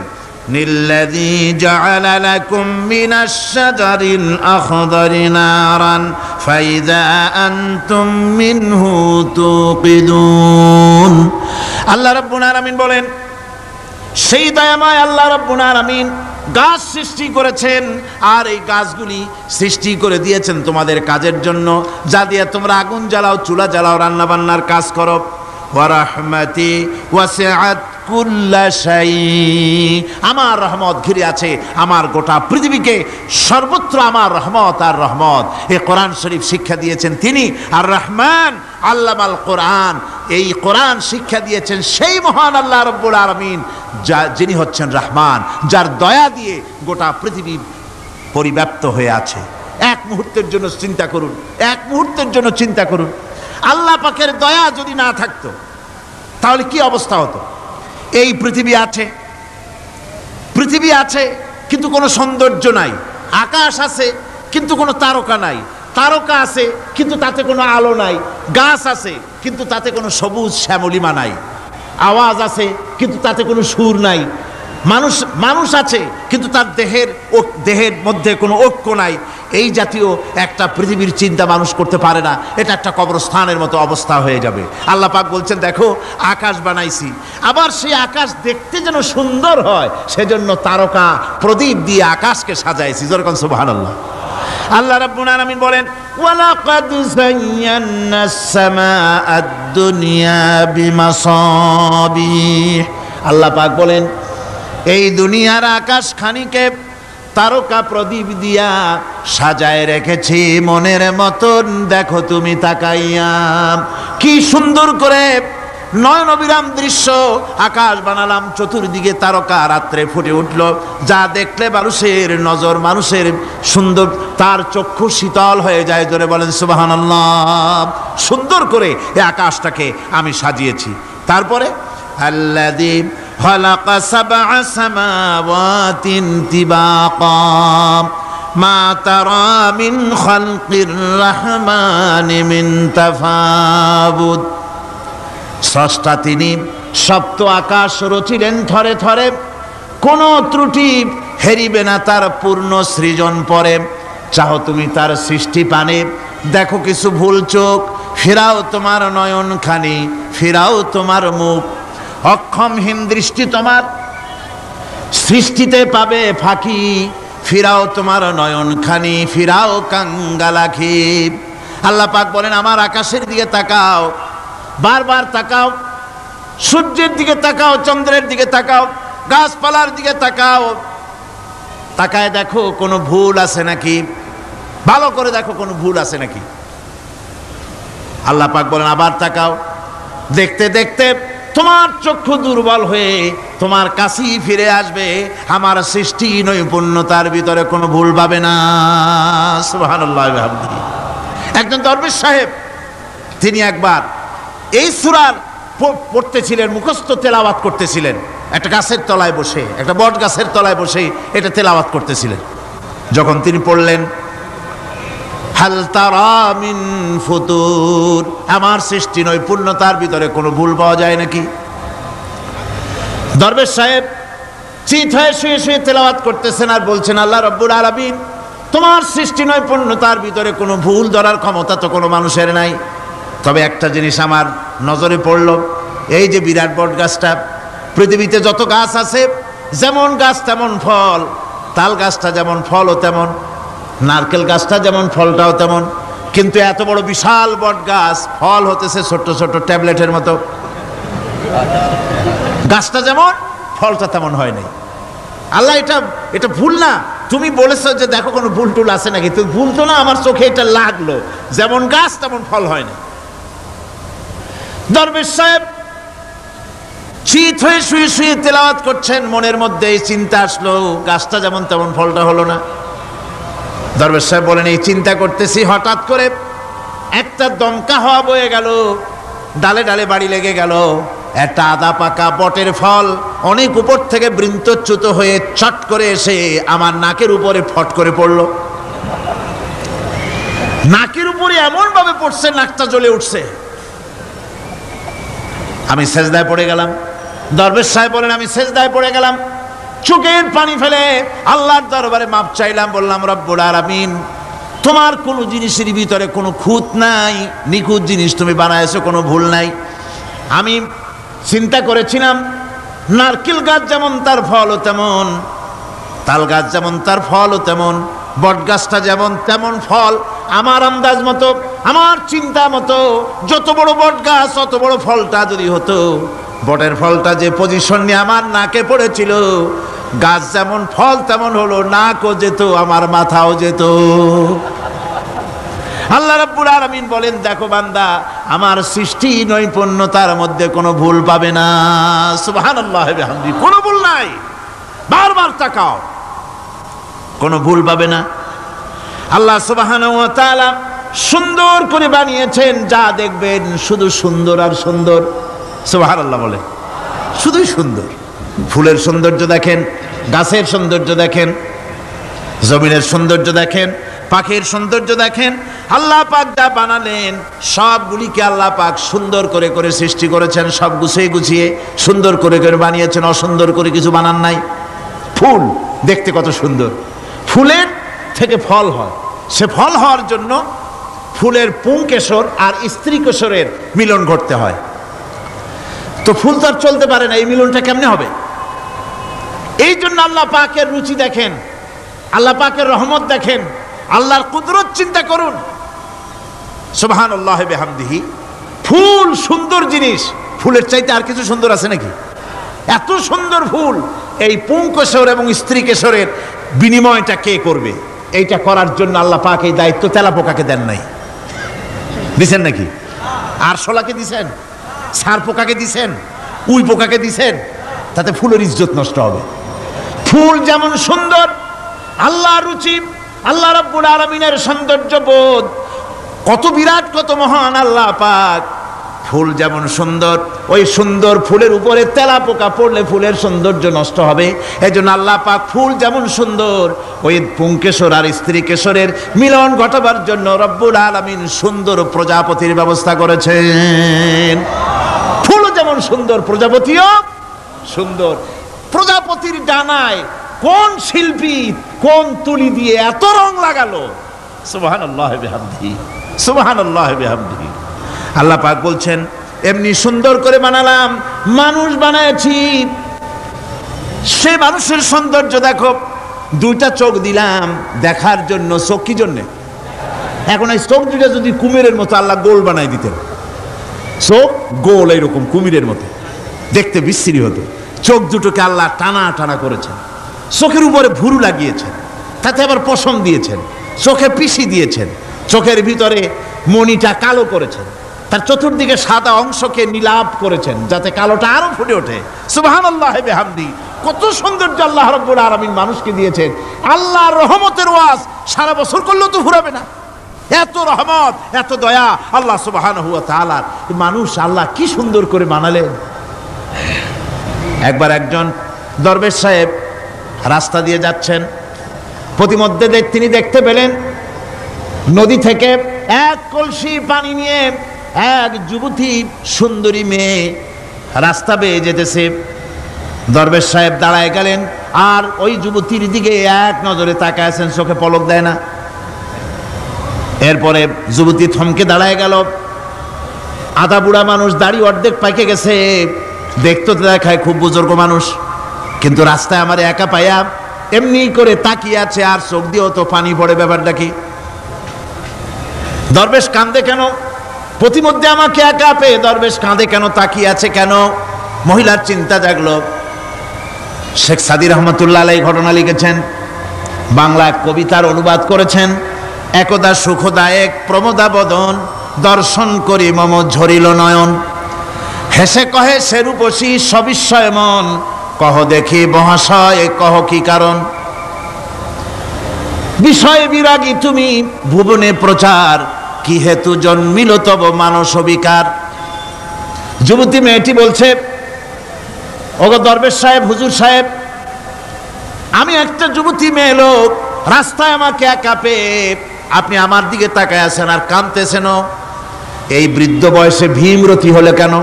নিল্লাযী জাআলা লাকুম মিনাশ শাজারিল আখদারি নারান ফাইযা আনতুম মিনহু তুকিদুন। আল্লাহ রাব্বুল আলামিন বলেন, সেই দয়াময় আল্লাহ রাব্বুল আলামিন গাছ সৃষ্টি করেছেন, আর এই গাছগুলি সৃষ্টি করে দিয়েছেন তোমাদের কাজের জন্য, যা দিয়ে তোমরা আগুন জ্বালাও, চুলা জ্বালাও, রান্না বান্নার কাজ করো। ওয়া রাহমাতি ওয়াসিআত কুল্লা শাই, আমার রহমত ঘিরে আছে আমার গোটা পৃথিবীকে, সর্বত্র আমার রহমত আর রহমত। এই কোরআন শরীফ শিক্ষা দিয়েছেন তিনি। আর রহমান আল্লামাল কোরআন, এই কোরআন শিক্ষা দিয়েছেন সেই মহান আল্লাহ রাব্বুল আলামিন, যিনি হচ্ছেন রহমান, যার দয়া দিয়ে গোটা পৃথিবী পরিব্যাপ্ত হয়ে আছে। এক মুহূর্তের জন্য চিন্তা করুন, এক মুহূর্তের জন্য চিন্তা করুন, আল্লাহ পাকের দয়া যদি না থাকতো তাহলে কি অবস্থা হতো? এই পৃথিবী আছে, পৃথিবী আছে কিন্তু কোনো সৌন্দর্য নাই। আকাশ আছে কিন্তু কোনো তারকা নাই। তারকা আছে কিন্তু তাতে কোনো আলো নাই। গাছ আছে কিন্তু তাতে কোনো সবুজ শ্যামলিমা নাই। আওয়াজ আছে কিন্তু তাতে কোনো সুর নাই। মানুষ আছে কিন্তু তার দেহের মধ্যে কোনো ঐক্য নাই। এই জাতীয় একটা পৃথিবীর চিন্তা মানুষ করতে পারে না। এটা একটা কবরস্থানের মতো অবস্থা হয়ে যাবে। আল্লাহ পাক বলছেন, দেখো আকাশ বানাইছি, আবার সেই আকাশ দেখতে যেন সুন্দর হয় সেজন্য তারকা প্রদীপ দিয়ে আকাশকে সাজাইছি। যেরকম সুবহানাল্লাহ। আল্লাহ রাব্বুল আলামিন বলেন, ওয়ালাকাদ যায়্যানাস সামাআদ দুনিয়া বিমাসাবিহ। আল্লাহ পাক বলেন, এই দুনিয়ার আকাশ খানিকে তারকা প্রদীপ দিয়া সাজায় রেখেছি মনের মতন। দেখো তুমি তাকাইয়া, কি সুন্দর করে নয়নবিরাম দৃশ্য আকাশ বানালাম, চতুর্দিকে তারকা রাত্রে ফুটে উঠল, যা দেখলে মানুষের নজর, মানুষের সুন্দর, তার চক্ষু শীতল হয়ে যায়। জোরে বলেন সুবহানাল্লাহ। সুন্দর করে এই আকাশটাকে আমি সাজিয়েছি। তারপরে আল্লাযী খালাকা সাবআ সামাওয়াতিন তিবাকা মা তারা মিন খালকির রহমানি মিন তাফাবুত। স্রষ্টা তিনি সপ্ত আকাশ রচিলেন থরে থরে, কোনো ত্রুটি হেরিবে না তার পূর্ণ সৃজন পরে। চাহো তুমি তার সৃষ্টি পানে, দেখো কিছু ভুল চোখ, ফিরাও তোমার নয়ন খানি, ফিরাও তোমার মুখ। অক্ষমহীন দৃষ্টি তোমার সৃষ্টিতে পাবে ফাঁকি, ফিরাও তোমার নয়ন খানি, ফিরাও কাঙ্গালাখি। আল্লাহ পাক বলেন, আমার আকাশের দিকে তাকাও, বারবার তাকাও, সূর্যের দিকে তাকাও, চন্দ্রের দিকে তাকাও, গাছপালার দিকে তাকাও, তাকায় দেখো কোনো ভুল আছে নাকি, ভালো করে দেখো কোনো ভুল আছে নাকি। আল্লাহ পাক বলেন, আবার তাকাও। দেখতে দেখতে তোমার চক্ষু দুর্বল হয়ে তোমার কাছেই ফিরে আসবে। আমার সৃষ্টি নৈপুণ্যতার ভিতরে কোনো ভুল পাবে না। সুবহানাল্লাহ। একজন দরবেশ সাহেব, তিনি একবার এই সূরার পড়তেছিলেন, মুখস্থ তেলাওয়াত করতেছিলেন, একটা গাছের তলায় বসে, একটা বট গাছের তলায় বসে এটা তেলাওয়াত করতেছিলেন। যখন তিনি পড়লেন, হাল তারা মিন ফুতুর, আমার সৃষ্টি নৈপুণ্যতার ভিতরে কোনো ভুল পাওয়া যায় নাকি? দরবেশ সাহেব চিত হয়ে শুয়ে শুয়ে তেলাওয়াত করতেছেন আর বলছেন, আল্লাহ রাব্বুল আলামিন, তোমার সৃষ্টি নৈপুণ্যতার ভিতরে কোনো ভুল ধরার ক্ষমতা তো কোনো মানুষের নাই। তবে একটা জিনিস আমার নজরে পড়ল, এই যে বিরাট বট গাছটা, পৃথিবীতে যত গাছ আছে যেমন গাছ তেমন ফল, তাল গাছটা যেমন ফলও তেমন, নারকেল গাছটা যেমন ফলটাও তেমন, কিন্তু এত বড় বিশাল বট গাছ ফল হতেছে ছোট্ট ছোট্ট ট্যাবলেটের মতো। গাছটা যেমন ফলটা তেমন হয় নাই। আল্লাহ এটা এটা ভুল না, তুমি বলেছো যে দেখো কোনো ভুল টুল আছে নাকি, তুমি ভুল তো না, আমার চোখে এটা লাগলো, যেমন গাছ তেমন ফল হয় না। দরবেশ সাহেব চিত হয়ে শুয়ে শুয়ে তেলাওয়াত করছেন, মনের মধ্যে এই চিন্তা আসলো, গাছটা যেমন তেমন ফলটা হলো না। দরবেশ সাহেব বলেন এই চিন্তা করতেছি, হঠাৎ করে একটা দমকা হাওয়া বয়ে গেল, ডালে ডালে বাড়ি লেগে গেল, একটা আদা পাকা বটের ফল অনেক উপর থেকে বৃন্তচ্যুত হয়ে চট করে এসে আমার নাকের উপরে ফট করে পড়লো। নাকের উপরে এমন ভাবে পড়ছে, নাকটা জ্বলে উঠছে। আমি সেজদায় পড়ে গেলাম। দরবেশ সাহেব বলেন আমি সেজদায় পড়ে গেলাম, চোখের পানি ফেলে আল্লাহর দরবারে মাপ চাইলাম, বললাম রব্বুল আলামিন, তোমার কোনো জিনিসের ভিতরে কোনো খুঁত নাই, নিখুঁত জিনিস তুমি বানাইছো, কোনো ভুল নাই। আমি চিন্তা করেছিলাম নারকেল গাছ যেমন তার ফলও তেমন, তাল গাছ যেমন তার ফলও তেমন, বট গাছটা যেমন তেমন ফল। আমার আন্দাজ মতো, আমার চিন্তা মতো, যত বড় বট গাছ অত বড় ফলটা যদি হতো, বটের ফলটা যে পজিশন নিয়ে আমার নাকে পড়েছিল, গাছ যেমন ফল তেমন হলো, নাকও যেত, আমার মাথাও যেত। আল্লাহ রাব্বুল আলামিন বলেন দেখো বান্দা, আমার সৃষ্টি নৈপুণ্যতার মধ্যে কোনো ভুল পাবে না। সুবহানাল্লাহ ওয়া বিহামদিহি, কোনো ভুল নাই, বারবার তাকাও, কোনো ভুল পাবে না। আল্লাহ সুবহানাহু ওয়া তাআলা সুন্দর করে বানিয়েছেন, যা দেখবেন শুধু সুন্দর আর সুন্দর। সুবহানাল্লাহ বলে, শুধুই সুন্দর। ফুলের সৌন্দর্য দেখেন, গাছের সৌন্দর্য দেখেন, জমিনের সৌন্দর্য দেখেন, পাখির সৌন্দর্য দেখেন। আল্লাহ পাক যা বানালেন সবগুলিকে আল্লাহ পাক সুন্দর করে করে সৃষ্টি করেছেন, সব গুছিয়ে গুছিয়ে সুন্দর করে করে বানিয়েছেন, অসুন্দর করে কিছু বানান নাই। ফুল দেখতে কত সুন্দর, ফুলের থেকে ফল হয়, সে ফল হওয়ার জন্য ফুলের পুংকেশর আর স্ত্রী কেশরের মিলন ঘটতে হয়। তো ফুল তো আর চলতে পারে না, এই মিলনটা কেমনে হবে? এই জন্য আল্লাহ পাকের রুচি দেখেন, আল্লাহ পাকের রহমত দেখেন, আল্লাহর কুদরত চিন্তা করুন। সুবহানাল্লাহ ওয়া বিহামদিহি। ফুল সুন্দর জিনিস, ফুলের চাইতে আর কিছু সুন্দর আছে নাকি? এত সুন্দর ফুল, এই পুংকেশর এবং স্ত্রী কেশরের বিনিময়টা কে করবে? এইটা করার জন্য আল্লাহ পাক এই দায়িত্ব তেলাপোকাকে দেন নাই, দিছেন নাকি? আরশোলাকে দিছেন, সার পোকাকে দিছেন, উই পোকাকে দিছেন, তাতে ফুলের ইজ্জত নষ্ট হবে। ফুল যেমন সুন্দর, আল্লাহর রুচি, আল্লাহ রাব্বুল আলামিনের সৌন্দর্য বোধ কত বিরাট, কত মহান আল্লাহ পাক। ফুল যেমন সুন্দর, ওই সুন্দর ফুলের উপরে তেলাপোকা পড়লে ফুলের সৌন্দর্য নষ্ট হবে। এজন্য আল্লাহ পাক ফুল যেমন সুন্দর, ওই পুংকেশর আর স্ত্রী কেশরের মিলন ঘটাবার জন্য রব্বুল আলামিন সুন্দর প্রজাপতির ব্যবস্থা করেছেন। ফুল যেমন সুন্দর, প্রজাপতিও সুন্দর। প্রজাপতির ডানায় কোন শিল্পী কোন তুলি দিয়ে এত রং লাগালো? সুবহানাল্লাহ ওয়া বিহামদিহি, সুবহানাল্লাহ ওয়া বিহামদিহি। আল্লাহ পাক বলছেন এমনি সুন্দর করে বানালাম, মানুষ বানাইছি, সে মানুষের সৌন্দর্য দেখো। দুইটা চোখ দিলাম দেখার জন্য, চোখ কি জন্যে? এখন এই চোখ দুটা যদি কুমিরের মতো আল্লাহ গোল বানাই দিতেন, চোখ গোল এইরকম কুমিরের মতো দেখতে বিশ্রী হতো। চোখ দুটোকে আল্লাহ টানা টানা করেছেন, চোখের উপরে ভুরু লাগিয়েছেন, তাতে আবার পশম দিয়েছেন, চোখে পিসি দিয়েছেন, চোখের ভিতরে মণিটা কালো করেছেন, তার চতুর্দিকে সাদা অংশকে নীলাভ করেছেন যাতে কালোটা আরো ফুটে ওঠে। সুবহানাল্লাহ ওয়া বিহামদিহি। কত সৌন্দর্য আল্লাহ রাব্বুল আলামিন মানুষকে দিয়েছেন। আল্লাহর রহমতের ওয়াজ সারা বছর করলেও তো ফুরাবে না, এত রহমত, এত দয়া আল্লাহ সুবহানাহু ওয়া তাআলার। মানুষ আল্লাহ কি সুন্দর করে বানালেন। একবার একজন দরবেশ সাহেব রাস্তা দিয়ে যাচ্ছেন, প্রতিমধ্যে তিনি দেখতে পেলেন নদী থেকে এক কলসি পানি নিয়ে এক যুবতী সুন্দরী মেয়ে রাস্তা বেয়ে যেতেছে। দরবেশ সাহেব দাঁড়ায় গেলেন আর ওই যুবতীর দিকে এক নজরে তাকায় আছেন, চোখে পলক দেয় না। এরপরে যুবতী থমকে দাঁড়ায় গেল। আধা বুড়া মানুষ, দাড়ি অর্ধেক পাকে গেছে, দেখতে দেখায় খুব বুজুর্গ মানুষ, কিন্তু রাস্তায় আমার একা পাইয়া এমনি করে তাকিয়ে আছে আর চোখ দিয়েও তো পানি পড়ে। ব্যাপারটা কি? দরবেশ কাঁদে কেন? প্রতিমধ্যে আমাকে একা পেয়ে দরবেশ কাঁদে কেন, তাকিয়ে আছে কেন? মহিলার চিন্তা জাগলো। শেখ সাদি রহমতুল্লাহ আলাইহি ঘটনা লিখেছেন, বাংলা কবিতার অনুবাদ করেছেন। একদা সুখদায়ক প্রমোদা বদন, দর্শন করি মম ঝরিল নয়ন। হেসে কহে সেরূপসী সবিস্ময় মন, কহ দেখি মহাশয় কহ কি কারণ। বিষয় বিরাগী তুমি ভুবনে প্রচার, কি হেতু জন্মিল তব মানস বিকার। যুবতী মেয়েটি বলছে, ওগো দরবেশ সাহেব, হুজুর সাহেব, আমি একটা যুবতী মেয়ে লোক, রাস্তায় আমাকে একা পেয়ে আপনি আমার দিকে তাকায় আছেন আর কাঁদতেছেন। এই বৃদ্ধ বয়সে ভীমরতি হলে কেন?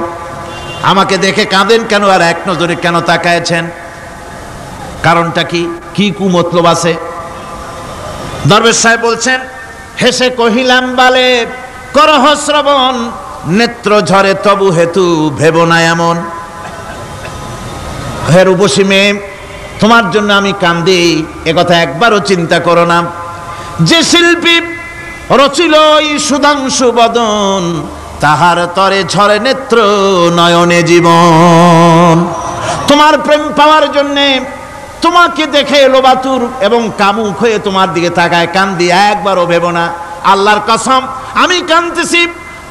আমাকে দেখে কাঁদেন কেন আর এক নজরে কেন তাকায়ছেন? কারণটা কি? কি কুমতলব আছে? দরবেশ সাহেব বলছেন, হেসে কহিলাম বালে করহ শ্রবণ, নেত্র ঝরে তবু হেতু ভেব না এমন। হে রূপসী মেয়ে, তোমার জন্য আমি কান্দি, একথা একবারও চিন্তা করো না। যে শিল্পী রচিল এই সুধাংশু বদন, তাহার তরে ঝরে নেত্র নয়নে জীবন। তোমার প্রেম পাওয়ার জন্যে, তোমাকে দেখে লোবাতুর এবং কামুক হয়ে তোমার দিকে তাকায় কান্দি, একবারও ভেব না। আল্লাহর কসম আমি কাঁদতেছি,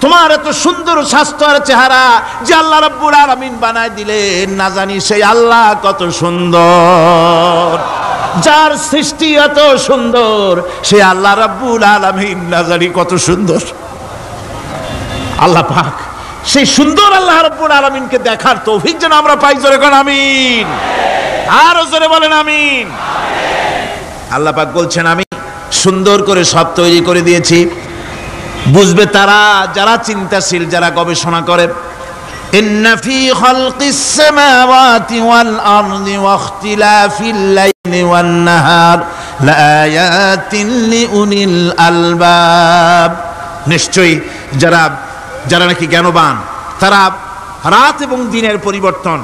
তোমার এত সুন্দর স্বাস্থ্য আর চেহারা যে আল্লাহ রাব্বুল আলামিন বানায় দিলেন, না জানি সেই আল্লাহ কত সুন্দর। যার সৃষ্টি এত সুন্দর সে আল্লাহ রাব্বুল আলামিন না জানি কত সুন্দর। আল্লাহ পাক সেই সুন্দর আল্লাহ রাব্বুল আলামিনকে দেখার তৌফিক যেন আমরা পাই। জোরে কোন আমিন, আরো জোরে বলেন আমিন। আল্লাহ পাক বলছেন, আমি সুন্দর করে সব তৈরি করে দিয়েছি। বুঝবে তারা যারা চিন্তাশীল, যারা গবেষণা করে। ইন্না ফি খালকিস সামাওয়াতি ওয়াল আরদি ওয়া ইখতিলাফিল লাইলি ওয়ান নাহার লাআয়াতিন লিউলিল আলবাব। নিশ্চয়ই যারা নাকি জ্ঞানবান, তারা রাত এবং দিনের পরিবর্তন,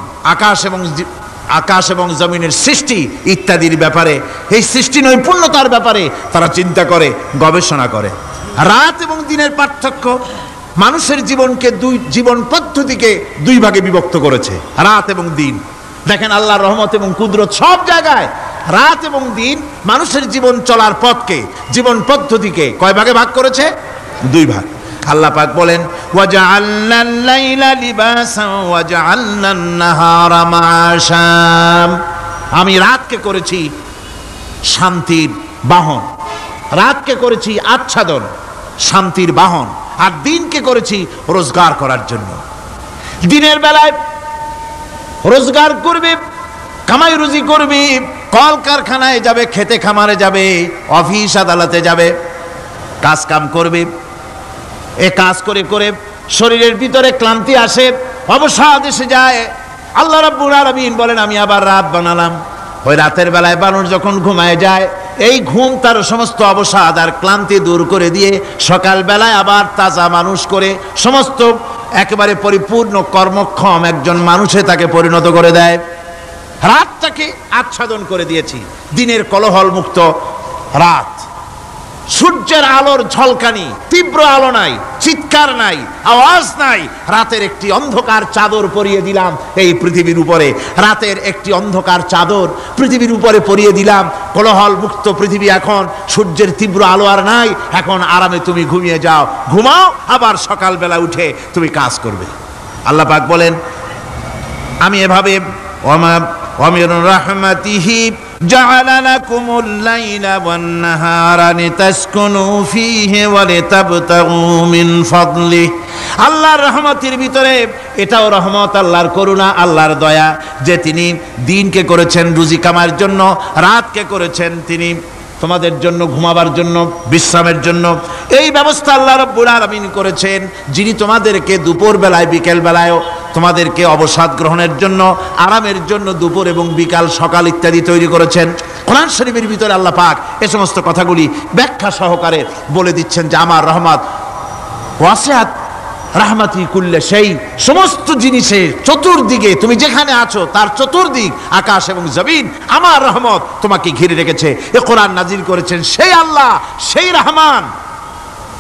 আকাশ এবং জমিনের সৃষ্টি ইত্যাদির ব্যাপারে, এই সৃষ্টি নৈপুণ্যতার ব্যাপারে তারা চিন্তা করে, গবেষণা করে। রাত এবং দিনের পার্থক্য মানুষের জীবনকে জীবন পদ্ধতিকে দুই ভাগে বিভক্ত করেছে, রাত এবং দিন। দেখেন আল্লাহর রহমত এবং কুদরত সব জায়গায়। রাত এবং দিন মানুষের জীবন চলার পথকে, জীবন পদ্ধতিকে কয় ভাগে ভাগ করেছে? দুই ভাগ। আল্লাহ পাক বলেন, ওয়াজআলনাল লাইলা লিবাসান ওয়াজআলনান নাহারা মাআশা। আমি রাতকে করেছি শান্তির বাহন, রাতকে করেছি আচ্ছাদন, শান্তির বাহন, আর দিনকে করেছি রোজগার করার জন্য। দিনের বেলায় রোজগার করবে, কামাই রুজি করবে, কল কারখানায় যাবে, খেতে খামারে যাবে, অফিস আদালতে যাবে, কাজ কাম করবে। এ কাজ করে করে শরীরের ভিতরে ক্লান্তি আসে, অবসাদ এসে যায়। আল্লাহ রাব্বুল আলামিন বলেন, আমি আবার রাত বানালাম। ওই রাতের বেলায় মানুষ যখন ঘুমায় যায়, এই ঘুম তার সমস্ত অবসাদ আর ক্লান্তি দূর করে দিয়ে সকাল বেলায় আবার তাজা মানুষ করে, সমস্ত একেবারে পরিপূর্ণ কর্মক্ষম একজন মানুষে তাকে পরিণত করে দেয়। রাতটাকে আচ্ছাদন করে দিয়েছি, দিনের কোলাহল মুক্ত রাত। সূর্যের আলোর ঝলকানি, তীব্র আলো নাই, চিৎকার নাই, আওয়াজ নাই। রাতের একটি অন্ধকার চাদর পরিয়ে দিলাম এই পৃথিবীর উপরে। রাতের একটি অন্ধকার চাদর পৃথিবীর উপরে পরিয়ে দিলাম। কোলাহল মুক্ত পৃথিবী এখন, সূর্যের তীব্র আলো আর নাই। এখন আরামে তুমি ঘুমিয়ে যাও, ঘুমাও, আবার সকালবেলা উঠে তুমি কাজ করবে। আল্লাহ পাক বলেন, আমি এভাবে ওয়ামির রাহমাতিহি জাআলা লাকুমুল লাইলা ওয়ান নাহারা লিতাসকুনু ফীহি ওয়া লিতাবতাগু মিন ফাদলি। আল্লাহর রহমতের ভিতরে এটাও রহমত, আল্লাহর করুণা, আল্লাহর দয়া যে তিনি দিনকে করেছেন রুজি কামার জন্য, রাতকে করেছেন তিনি তোমাদের জন্য ঘুমাবার জন্য, বিশ্রামের জন্য। এই ব্যবস্থা আল্লাহ রাব্বুল আলামিন করেছেন, যিনি তোমাদেরকে দুপুর বেলায়, বিকেল বেলায়ও তোমাদেরকে অবসাদ গ্রহণের জন্য, আরামের জন্য দুপুর এবং বিকাল, সকাল ইত্যাদি তৈরি করেছেন। কোরআন শরীফের ভিতরে আল্লাহ পাক এ সমস্ত কথাগুলি ব্যাখ্যা সহকারে বলে দিচ্ছেন যে আমার রহমত ওয়াসিআত রাহমাতি কুল্লে, সেই সমস্ত জিনিসের চতুর্দিকে, তুমি যেখানে আছো তার চতুর্দিক, আকাশ এবং জমিন, আমার রহমত তোমাকে ঘিরে রেখেছে। এ কোরআন নাজিল করেছেন সেই আল্লাহ, সেই রহমান,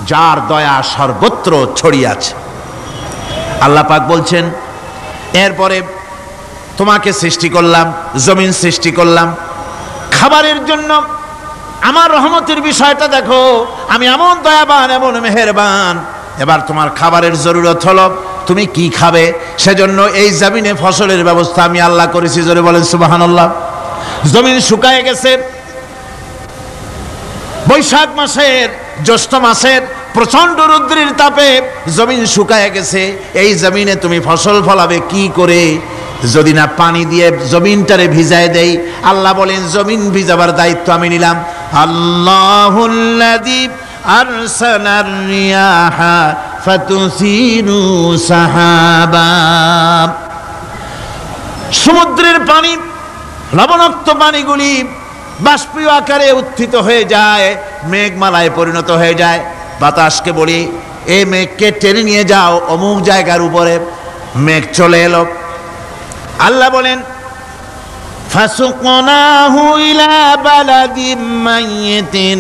যার দয়া সর্বত্র ছড়িয়ে আছে। আল্লাহ পাক বলছেন, এরপরে তোমাকে সৃষ্টি করলাম, জমিন সৃষ্টি করলাম খাবারের জন্য। আমার রহমতের বিষয়টা দেখো, আমি এমন দয়াবান, এমন মেহেরবান। এবার তোমার খাবারের জরুরত হলো, তুমি কি খাবে? সেজন্য এই জমিনে ফসলের ব্যবস্থা আমি আল্লাহ করেছি। জোরে বলেন সুবহানাল্লাহ। জমিন শুকায় গেছে, বৈশাখ মাসের জ্যৈষ্ঠ মাসের প্রচন্ড রৌদ্রের তাপে জমিন শুকায় গেছে। এই জমিনে তুমি ফসল ফলাবে কি করে যদি না পানি দিয়ে জমিনটারে ভিজায় দেই? আল্লাহ বলেন জমিন ভিজাবার দায়িত্ব আমি নিলাম। আল্লাহুল্লাযী আরসালার রিয়াহা ফাতুসিরু সাহাবা। সমুদ্রের পানি, লবণাক্ত পানিগুলি বাষ্পীয় আকারে উত্থিত হয়ে যায়, মেঘমালায় পরিণত হয়ে যায়। বাতাসকে বলি এই মেঘকে টেনে নিয়ে যাও অমুক জায়গার উপরে। মেঘ চলে এলো। আল্লাহ বলেন ফাসুকনাহু ইলা বালাদিম মাইয়িতিন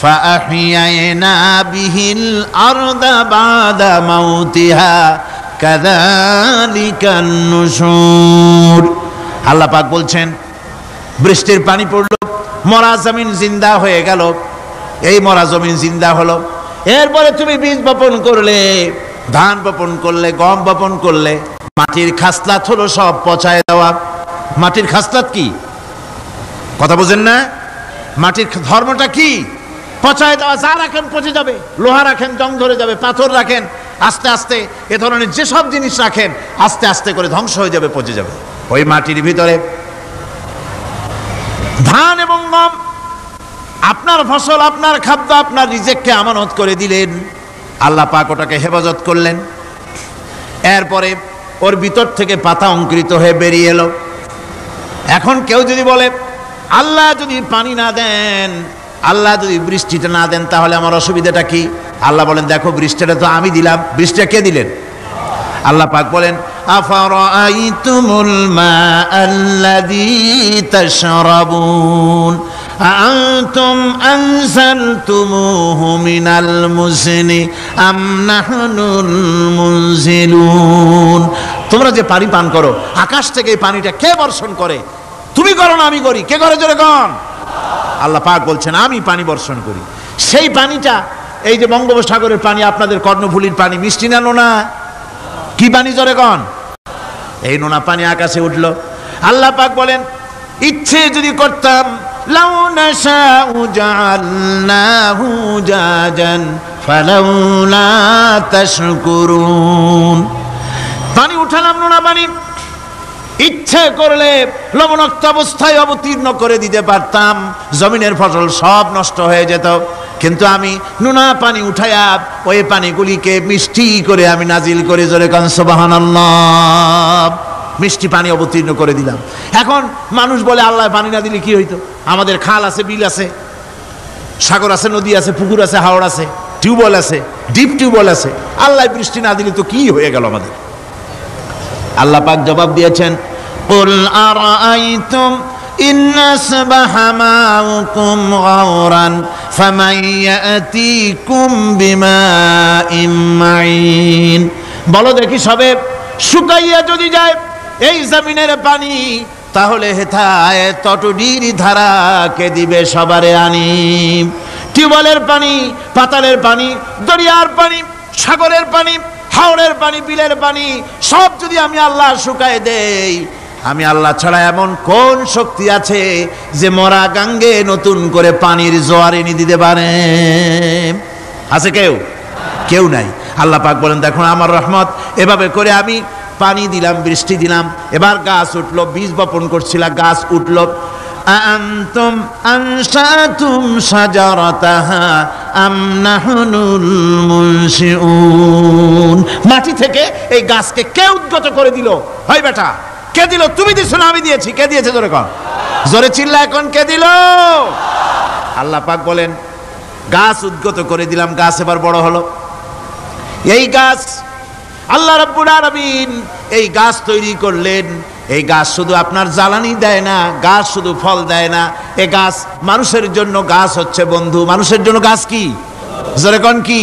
ফাআহইয়ানা বিহিল আরদা বাদা মাউতিহা কাযালিকান নুশুর। আল্লাহ পাক বলছেন বৃষ্টির পানি পড়লো, মরা জমিন জিন্দা হয়ে গেল। এই মরা জমিন জিন্দা হলো। এরপরে তুমি বীজ বপন করলে, ধান বপন করলে, গম বপন করলে, মাটির খাসলাত হলো সব পচায় দেওয়া। মাটির খাসলাত কি? কথা বুঝেন না? মাটির ধর্মটা কি? পচায় দেওয়া। যা রাখেন পচে যাবে, লোহা রাখেন জং ধরে যাবে, পাথর রাখেন আস্তে আস্তে, এ ধরনের যেসব জিনিস রাখেন আস্তে আস্তে করে ধ্বংস হয়ে যাবে, পচে যাবে। ওই মাটির ভিতরে ধান এবং গম, আপনার ফসল, আপনার খাদ্য, আপনার রিজেককে আমানত করে দিলেন। আল্লাহ পাক ওটাকে হেফাজত করলেন। এরপরে ওর ভিতর থেকে পাতা অঙ্কুরিত হয়ে বেরিয়ে এলো। এখন কেউ যদি বলে আল্লাহ যদি পানি না দেন, আল্লাহ যদি বৃষ্টিটা না দেন, তাহলে আমার অসুবিধাটা কি? আল্লাহ বলেন দেখো বৃষ্টিটা তো আমি দিলাম। বৃষ্টিটা কে দিলেন? আল্লাহ পাক বলেন আফারাআইতুমুল মাআল্লাযী তাশরাবুন আআনতুম আনজালতুমুহু মিনাল মুজনি আম নাহনুল মুনজিলুন। তোমরা যে পানি পান করো, আকাশ থেকে এই পানিটা কে বর্ষণ করে? তুমি করো না আমি করি? কে করে জোরে কন? আল্লাহ পাক বলছেন আমি পানি বর্ষণ করি। সেই পানিটা, এই যে বঙ্গোপসাগরের পানি, আপনাদের কর্ণফুলীর পানি, মিষ্টি না নোনা? কি পানি জোরে কন? এই নোনা পানি আকাশে উঠলো। আল্লাহ পাক বলেন ইচ্ছে যদি করতাম লাউ নাশাউ জাআলনাহু জাজান ফালাউলা তাশকুরুন। পানি উঠালাম, নোনা পানি, ইচ্ছে করলে লবণাক্ত অবস্থায় অবতীর্ণ করে দিতে পারতাম, জমিনের ফসল সব নষ্ট হয়ে যেত। কিন্তু আমি নোনা পানি উঠায়া ওই পানিগুলিকে মিষ্টি করে আমি নাজিল করে জোরে কান সুবহানাল্লাহ, মিষ্টি পানি অবতীর্ণ করে দিলাম। এখন মানুষ বলে আল্লাহ পানি না দিলে কি হইতো? আমাদের খাল আছে, বিল আছে, সাগর আছে, নদী আছে, পুকুর আছে, হাওড় আছে, টিউবওয়েল আছে, ডিপ টিউবওয়েল আছে। আল্লাহ বৃষ্টি না দিলে তো কি হয়ে গেল আমাদের? আল্লাহ পাক জবাব দিয়েছেন কুল আরাআইতুম ইন আসবাহা মাউকুম গাওরান ফামান ইয়াতিকুম বিমাইন মাইন। বলো দেখি সবে শুকাইয়া যদি যায় এই জমিনের পানি, তাহলে হেথায় তটডির ধারা কে দিবে সবারে আনি? টিউবওয়েলের পানি, পাতালের পানি, দরিয়ার পানি, সাগরের পানি, হাওড়ের পানি, বিলের পানি সব যদি আমি আল্লাহ শুকায় দেই, আমি আল্লাহ ছাড়া এমন কোন শক্তি আছে যে মরা গাঙ্গে নতুন করে পানির জোয়ার এনে দিতে পারে? আছে কেউ? কেউ নাই। আল্লাহ পাক বলেন দেখুন আমার রহমত, এভাবে করে আমি পানি দিলাম, বৃষ্টি দিলাম, এবার গাছ উঠলো, বীজ বপন করছিলাম, গাছ উঠলো। আনতুম আনশাতুম শাজারাতাহা আম নাহনুল মুনশিউন। মাটি থেকে এই গাছকে কে উদ্গত করে দিল? হয় বেটা, কে দিল? তুমি দিছো না আমি দিয়েছি? কে দিয়েছে জোরে কর, জোরে চিল্লা এখন কে দিল? আল্লাহ পাক বলেন গাছ উদ্গত করে দিলাম, গাছ এবার বড় হলো। এই গাছ আল্লাহ রাব্বুল আলামিন এই গাছ তৈরি করলেন। এই গাছ শুধু আপনার জ্বালানি দেয় না, গাছ শুধু ফল দেয় না, এই গাছ মানুষের জন্য, গাছ হচ্ছে বন্ধু। মানুষের জন্য গাছ কি? জোরে কোন কি?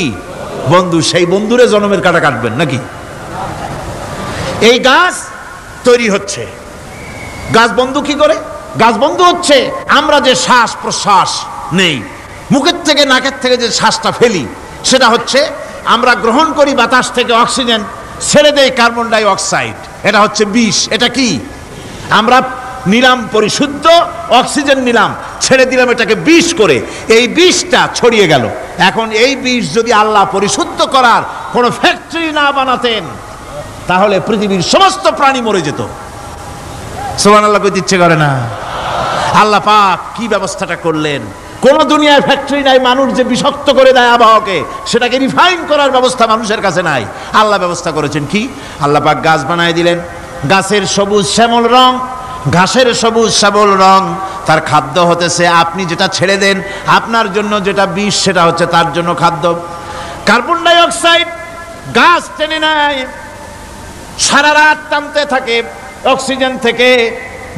বন্ধু। সেই বন্ধুরে জন্মের কাটা কাটবেন নাকি? এই গাছ তৈরি হচ্ছে, গাছ বন্ধ কি করে? গাছ বন্ধ হচ্ছে আমরা যে শ্বাস প্রশ্বাস নেই, মুখের থেকে নাকের থেকে যে শ্বাসটা ফেলি, সেটা হচ্ছে আমরা গ্রহণ করি বাতাস থেকে অক্সিজেন, ছেড়ে দেয় কার্বন ডাই অক্সাইড। এটা হচ্ছে বিষ। এটা কি? আমরা নিলাম পরিশুদ্ধ অক্সিজেন, নিলাম, ছেড়ে দিলাম এটাকে বিষ করে, এই বিষটা ছড়িয়ে গেল। এখন এই বিষ যদি আল্লাহ পরিশুদ্ধ করার কোনো ফ্যাক্টরি না বানাতেন, তাহলে পৃথিবীর সমস্ত প্রাণী মরে যেত। সুবহানাল্লাহ কইতে ইচ্ছে করে না? আল্লাহ পাক কি ব্যবস্থাটা করলেন! কোন দুনিয়ায় ফ্যাক্টরি নাই, মানুষ যে বিষাক্ত করে দেয় আবহাওয়াকে, সেটাকে রিফাইন করার ব্যবস্থা মানুষের কাছে নাই। আল্লাহ ব্যবস্থা করেছেন কি? আল্লাহ পাক গাছ বানায় দিলেন, গাছের সবুজ শ্যামল রং, ঘাসের সবুজ শ্যামল রং, তার খাদ্য হতেছে আপনি যেটা ছেড়ে দেন, আপনার জন্য যেটা বিষ সেটা হচ্ছে তার জন্য খাদ্য। কার্বন ডাই অক্সাইড গাছ টেনে নেয়, সারা রাত টানতে থাকে অক্সিজেন থেকে,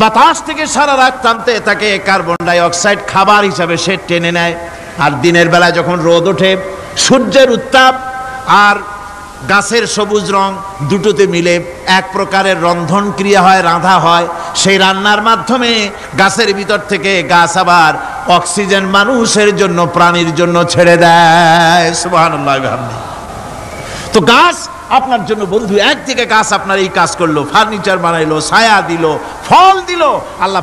বাতাস থেকে সারা রাত টানতে থাকে কার্বন ডাই অক্সাইড, খাবার হিসাবে সে টেনে নেয়। আর দিনের বেলা যখন রোদ ওঠে, সূর্যের উত্তাপ আর গাছের সবুজ রং দুটোতে মিলে এক প্রকারের রন্ধন ক্রিয়া হয়, রাঁধা হয়। সেই রান্নার মাধ্যমে গাছের ভিতর থেকে গাছ আবার অক্সিজেন মানুষের জন্য, প্রাণীর জন্য ছেড়ে দেয়। সুবহানাল্লাহ। তো গাছ আপনার জন্য বন্ধু। একদিকে গাছ আপনার এই কাজ করলো, ফার্নিচার বানাইলো, ছায়া দিল, ফল দিল। আল্লাহ